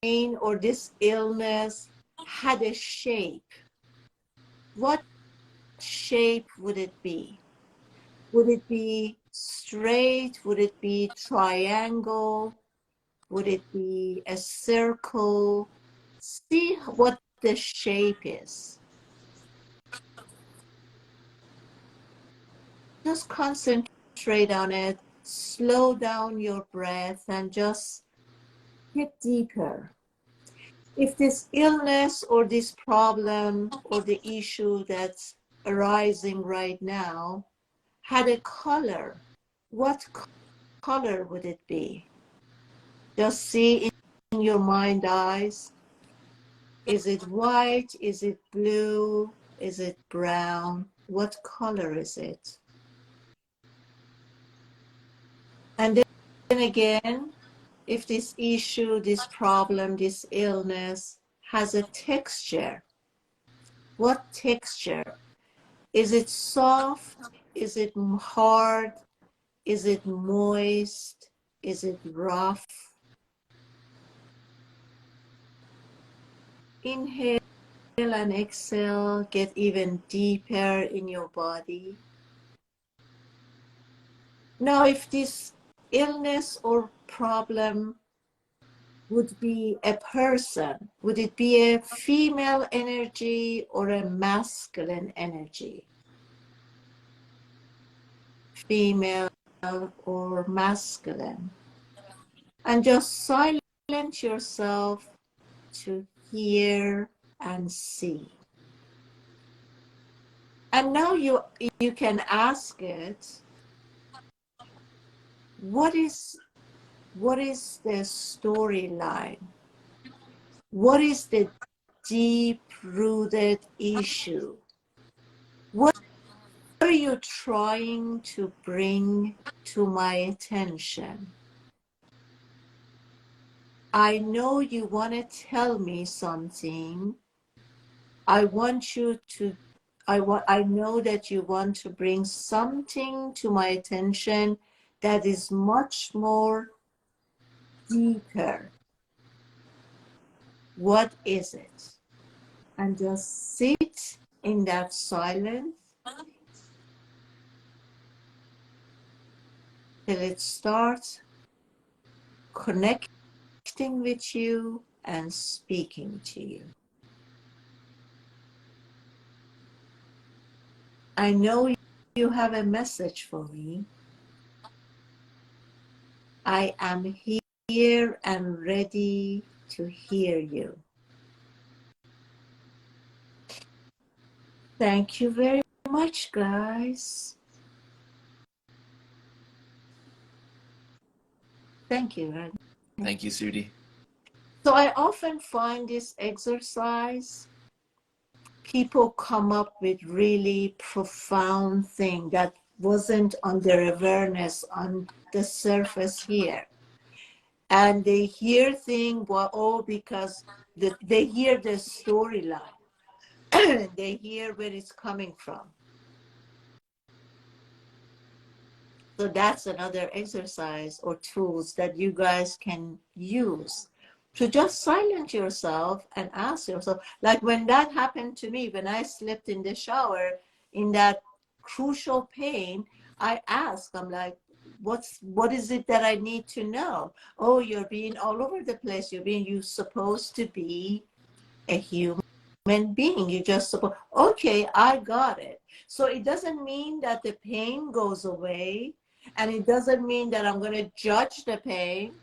pain or this illness had a shape, what shape would it be? Would it be straight? Would it be triangle? Would it be a circle? See what the shape is. Just concentrate on it. Slow down your breath and just get deeper. If this illness or this problem or the issue that's arising right now had a color, what color would it be? Just see in your mind eyes. Is it white? Is it blue? Is it brown? What color is it? And then again, if this issue, this problem, this illness has a texture, what texture? Is it soft? Is it hard? Is it moist? Is it rough? Inhale and exhale, get even deeper in your body. Now, if this illness or problem would be a person, would it be a female energy or a masculine energy? Female or masculine? And just silence yourself to hear and see. And now you can ask it, what is the storyline? What is the deep-rooted issue? What are you trying to bring to my attention? I know you want to tell me something. I know that you want to bring something to my attention that is much more deeper. What is it? and just sit in that silence till it starts connecting with you and speaking to you. I know you have a message for me. I am here and ready to hear you. Thank you very much, guys. Thank you. Ed. Thank you, Sudi. So I often find this exercise, people come up with really profound thing that wasn't on their awareness on the surface here. And they hear things, well, oh, because they hear the storyline. They hear where it's coming from. So that's another exercise or tools that you guys can use to just silence yourself and ask yourself. Like when that happened to me, when I slept in the shower in that crucial pain, I asked, I'm like, what is it that I need to know? Oh, you're being all over the place. You're supposed to be a human being. You just suppose, okay, I got it. So it doesn't mean that the pain goes away, and it doesn't mean that I'm going to judge the pain.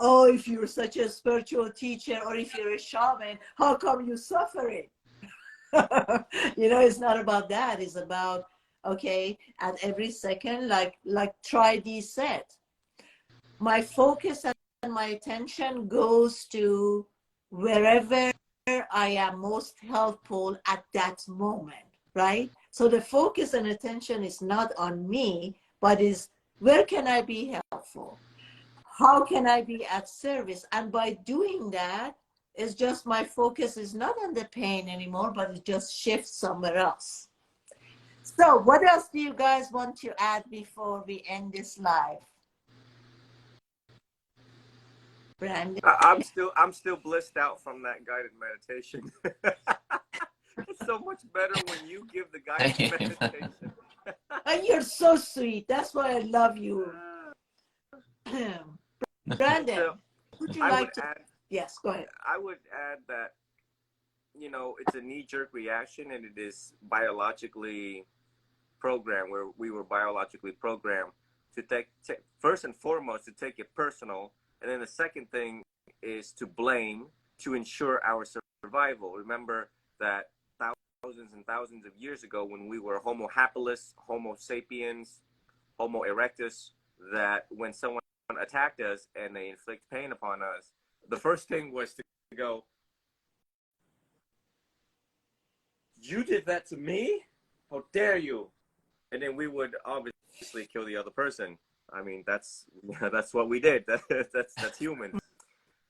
Oh, if you're such a spiritual teacher or if you're a shaman, how come you suffer it? It's not about that. It's about, okay, at every second, like Tri Dao said, my focus and my attention goes to wherever I am most helpful at that moment, right? So the focus and attention is not on me, but is where can I be helpful? How can I be at service? And by doing that, it's just my focus is not on the pain anymore, but it just shifts somewhere else. So what else do you guys want to add before we end this live? Brandon? I'm still blissed out from that guided meditation. It's so much better when you give the guided meditation. And you're so sweet. That's why I love you. Brandon, So, would you like to? add, Yes, go ahead. I would add that, it's a knee-jerk reaction, and it is biologically programmed, where we were biologically programmed to take first and foremost, to take it personal. And then the second thing is to blame to ensure our survival. Remember that thousands and thousands of years ago, when we were Homo habilis, Homo sapiens, Homo erectus, that when someone attacked us and they inflict pain upon us, the first thing was to go, "You did that to me? How dare you?" And then we would obviously kill the other person. I mean, that's what we did. That's human.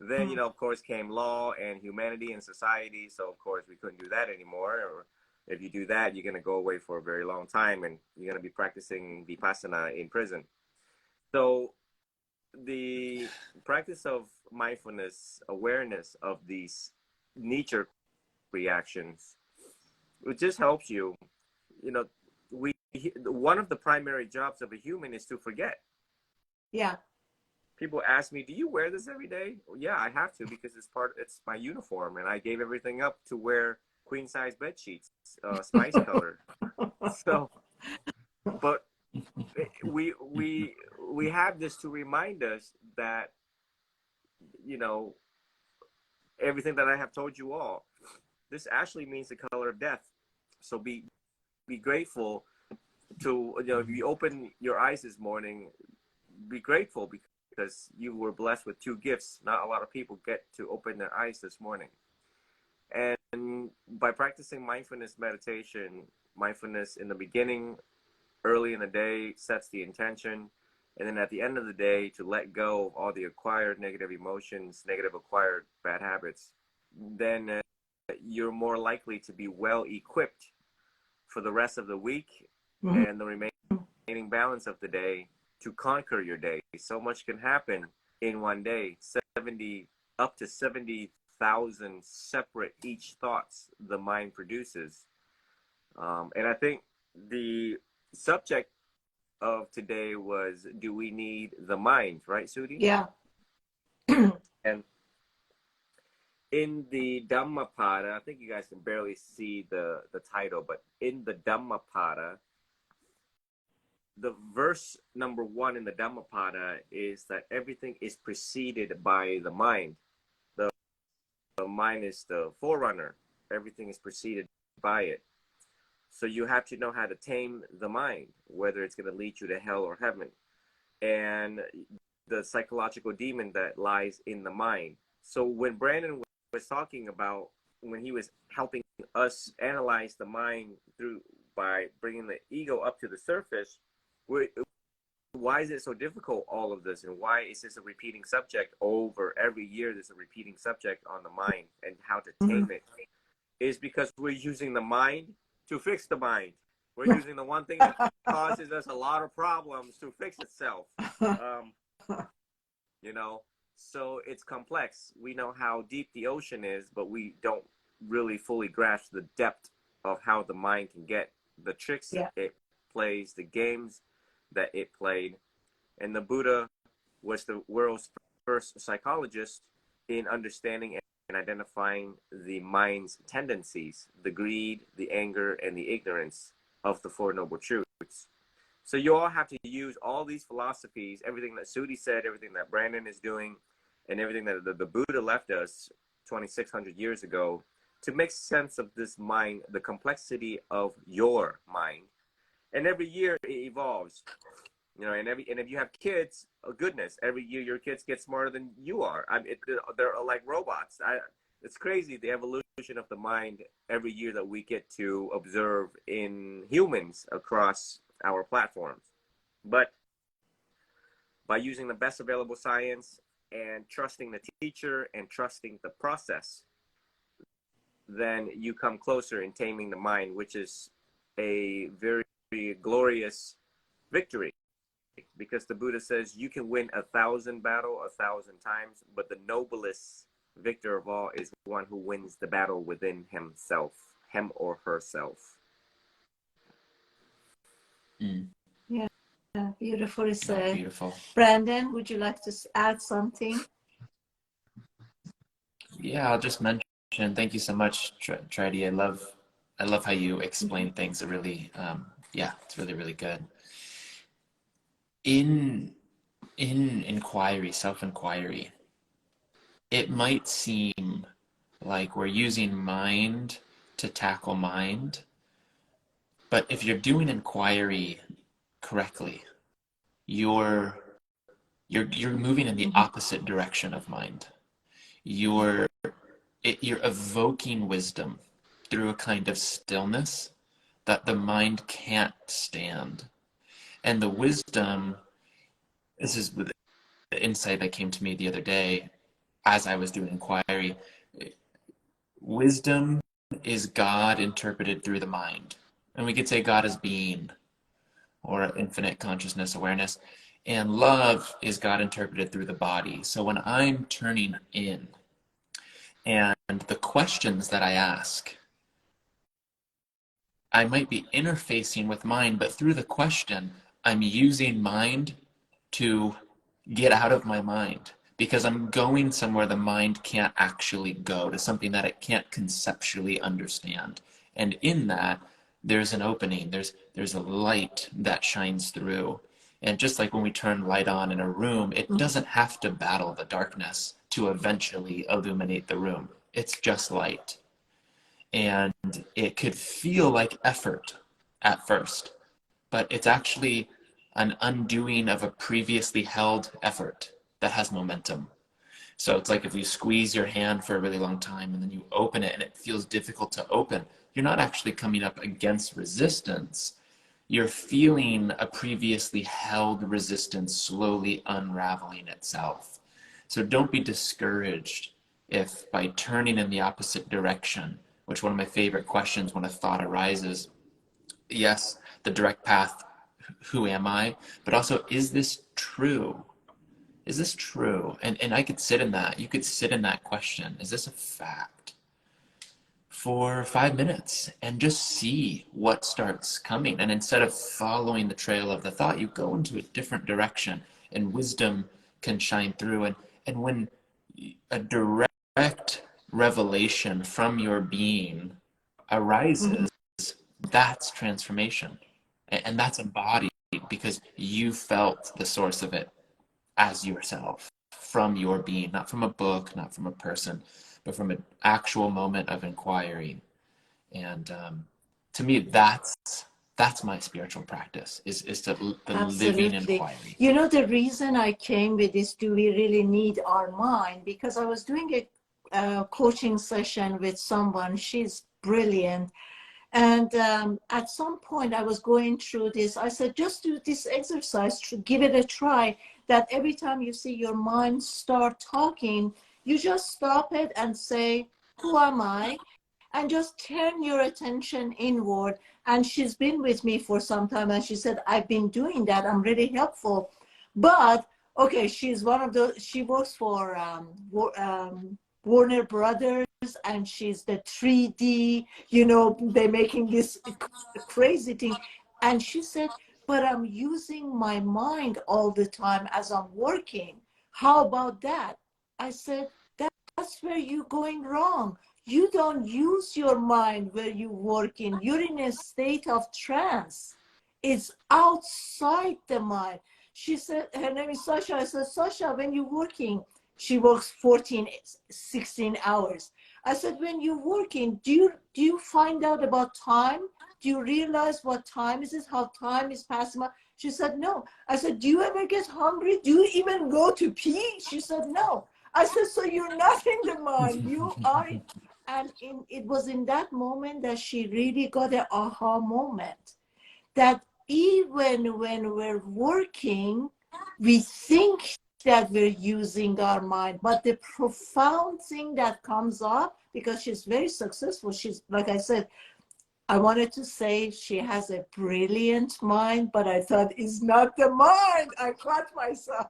Then, of course, came law and humanity and society. So, of course, we couldn't do that anymore. Or if you do that, you're going to go away for a very long time, and you're going to be practicing Vipassana in prison. So the practice of mindfulness, awareness of these knee-jerk reactions, it just helps you. One of the primary jobs of a human is to forget. Yeah. People ask me, "Do you wear this every day?" Well, yeah, I have to, because it's my uniform, and I gave everything up to wear queen size bed sheets, spice color. So, but we have this to remind us that, everything that I have told you all, this actually means the color of death. So be grateful to, if you open your eyes this morning, be grateful, because you were blessed with two gifts. Not a lot of people get to open their eyes this morning. And by practicing mindfulness meditation, mindfulness in the beginning, early in the day, sets the intention. And then at the end of the day, to let go of all the acquired negative emotions, negative acquired bad habits, then you're more likely to be well equipped for the rest of the week and the remaining balance of the day to conquer your day. So much can happen in one day. Up to 70 1,000 separate each thoughts the mind produces. And I think the subject of today was, do we need the mind, right, Sudhi? Yeah. And in the Dhammapada, I think you guys can barely see the title, but in the Dhammapada, the verse number 1 in the Dhammapada is that everything is preceded by the mind. The mind is the forerunner. Everything is preceded by it. So you have to know how to tame the mind, whether it's going to lead you to hell or heaven, and the psychological demon that lies in the mind. So when Brandon was talking about, when he was helping us analyze the mind through by bringing the ego up to the surface, why is it so difficult, all of this, and why is this a repeating subject over every year? There's a repeating subject on the mind and how to tame it, is because we're using the mind to fix the mind. We're using the one thing that causes us a lot of problems to fix itself. You know, so it's complex. We know how deep the ocean is, but we don't really fully grasp the depth of how the mind can get, the tricks that it plays, the games that it played. And the Buddha was the world's first psychologist in understanding and identifying the mind's tendencies, the greed, the anger, and the ignorance of the Four Noble Truths. So you all have to use all these philosophies, everything that Sudhi said, everything that Brandon is doing, and everything that the Buddha left us 2,600 years ago, to make sense of this mind, the complexity of your mind. And every year it evolves. You know, and if you have kids, oh goodness, every year your kids get smarter than you are. They're like robots. It's crazy, the evolution of the mind every year that we get to observe in humans across our platforms. But by using the best available science and trusting the teacher and trusting the process, then you come closer in taming the mind, which is a very, very glorious victory. Because the Buddha says you can win 1,000 battles 1,000 times, but the noblest victor of all is one who wins the battle within himself, him or herself. Yeah, beautifully said. Beautiful. Brandon, would you like to add something? Yeah, I'll just mention, thank you so much, Tri. I love how you explain things. It really, it's really, really good. In inquiry, self-inquiry, it might seem like we're using mind to tackle mind, but if you're doing inquiry correctly, you're moving in the opposite direction of mind. You're evoking wisdom through a kind of stillness that the mind can't stand. And the wisdom, this is the insight that came to me the other day as I was doing inquiry. Wisdom is God interpreted through the mind. And we could say God is being, or infinite consciousness awareness. And love is God interpreted through the body. So when I'm turning in, and the questions that I ask, I might be interfacing with mind, but through the question, I'm using mind to get out of my mind, because I'm going somewhere the mind can't actually go, to something that it can't conceptually understand. And in that, there's an opening, there's a light that shines through. And just like when we turn light on in a room, it doesn't have to battle the darkness to eventually illuminate the room. It's just light. And it could feel like effort at first, but it's actually an undoing of a previously held effort that has momentum. So it's like if you squeeze your hand for a really long time and then you open it and it feels difficult to open, you're not actually coming up against resistance. You're feeling a previously held resistance slowly unraveling itself. So don't be discouraged if by turning in the opposite direction, which one of my favorite questions when a thought arises, yes, the direct path, who am I? But also, is this true? Is this true? And I could sit in that. You could sit in that question. Is this a fact? For 5 minutes and just see what starts coming. And instead of following the trail of the thought, you go into a different direction and wisdom can shine through. And when a direct revelation from your being arises, that's transformation. And that's embodied because you felt the source of it as yourself, from your being, not from a book, not from a person, but from an actual moment of inquiry. And to me, that's my spiritual practice, is the living Absolutely. inquiry. You know, the reason I came with this, do we really need our mind? Because I was doing a coaching session with someone, she's brilliant. And at some point I was going through this, I said, just do this exercise, to give it a try, that every time you see your mind start talking, you just stop it and say, who am I? And just turn your attention inward. And she's been with me for some time, and she said, I've been doing that. I'm really helpful. But, okay, she's one of the, she works for Warner Brothers, and she's the 3D, you know, they're making this crazy thing. And she said, but I'm using my mind all the time as I'm working. How about that? I said, that's where you're going wrong. You don't use your mind where you're working. You're in a state of trance. It's outside the mind. She said, her name is Sasha. I said, Sasha, when you're working, she works 14, 16 hours. I said, when you're working, do you find out about time? Do you realize what time is it, how time is passing by? She said, no. I said, do you ever get hungry? Do you even go to pee? She said, no. I said, so you're not in the mind, you are in. And it was in that moment that she really got an aha moment, that even when we're working, we think that we're using our mind, but the profound thing that comes up, because she's very successful, she's, like I said, I wanted to say she has a brilliant mind, but I thought it's not the mind. I caught myself.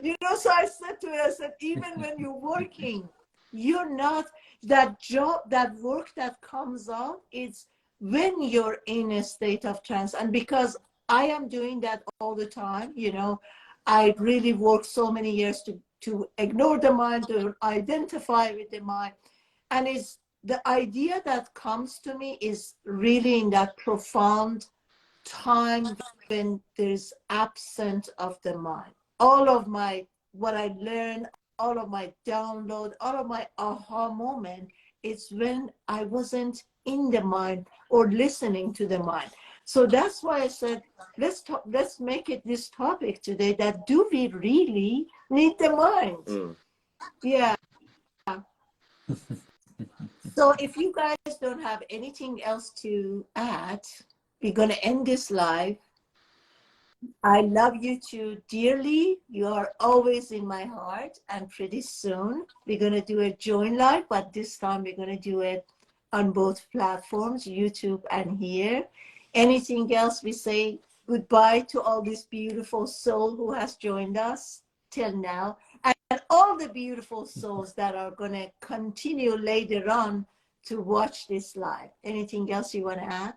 You know, so I said to her, I said, even when you're working, you're not, that job, that work that comes out, it's when you're in a state of trance. And because I am doing that all the time, you know, I really worked so many years to ignore the mind, to identify with the mind. And it's the idea that comes to me is really in that profound time when there's absence of the mind. All of my, what I learned, all of my download, all of my aha moment, it's when I wasn't in the mind or listening to the mind. So that's why I said, let's make it this topic today, that do we really need the mind? Yeah. So if you guys don't have anything else to add, we're going to end this live. I love you too dearly. You are always in my heart. And pretty soon we're going to do a join live, but this time we're going to do it on both platforms, YouTube and here. Anything else, we say goodbye to all this beautiful soul who has joined us till now, and all the beautiful souls that are going to continue later on to watch this live. Anything else you want to add?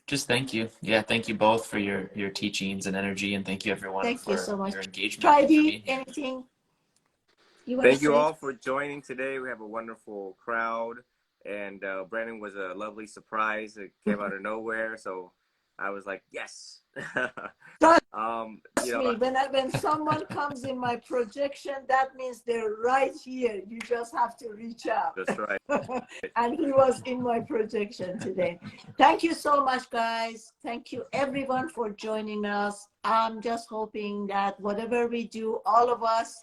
Just thank you. Yeah, thank you both for your teachings and energy, and thank you everyone Thank for you so much. your engagement. Tri And for being here. anything you want to Thank say? you all for joining today. We have a wonderful crowd, and Brandon was a lovely surprise. It came out of nowhere, so I was like, yes. Trust me, when someone comes in my projection, that means they're right here. You just have to reach out. That's right. And he was in my projection today. Thank you so much, guys. Thank you, everyone, for joining us. I'm just hoping that whatever we do, all of us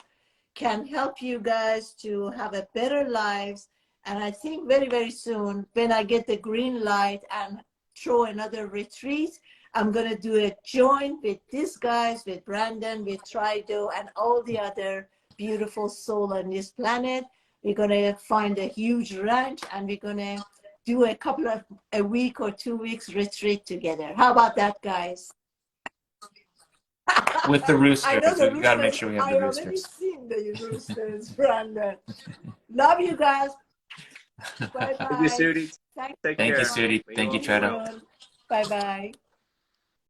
can help you guys to have a better lives. And I think very, very soon, when I get the green light and throw another retreat, I'm going to do a join with these guys, with Brandon, with Tri Dao, and all the other beautiful souls on this planet. We're going to find a huge ranch, and we're going to do a week or 2 weeks retreat together. How about that, guys? With the I know roosters, the we've got to make roosters. sure we have I the already roosters. seen the roosters, Brandon. Love you guys. Bye Thank you, bye. Sudi. Thank Take Thank you, care. you. Sudi. May you Thank you, all be Tri well. Dao. Bye bye.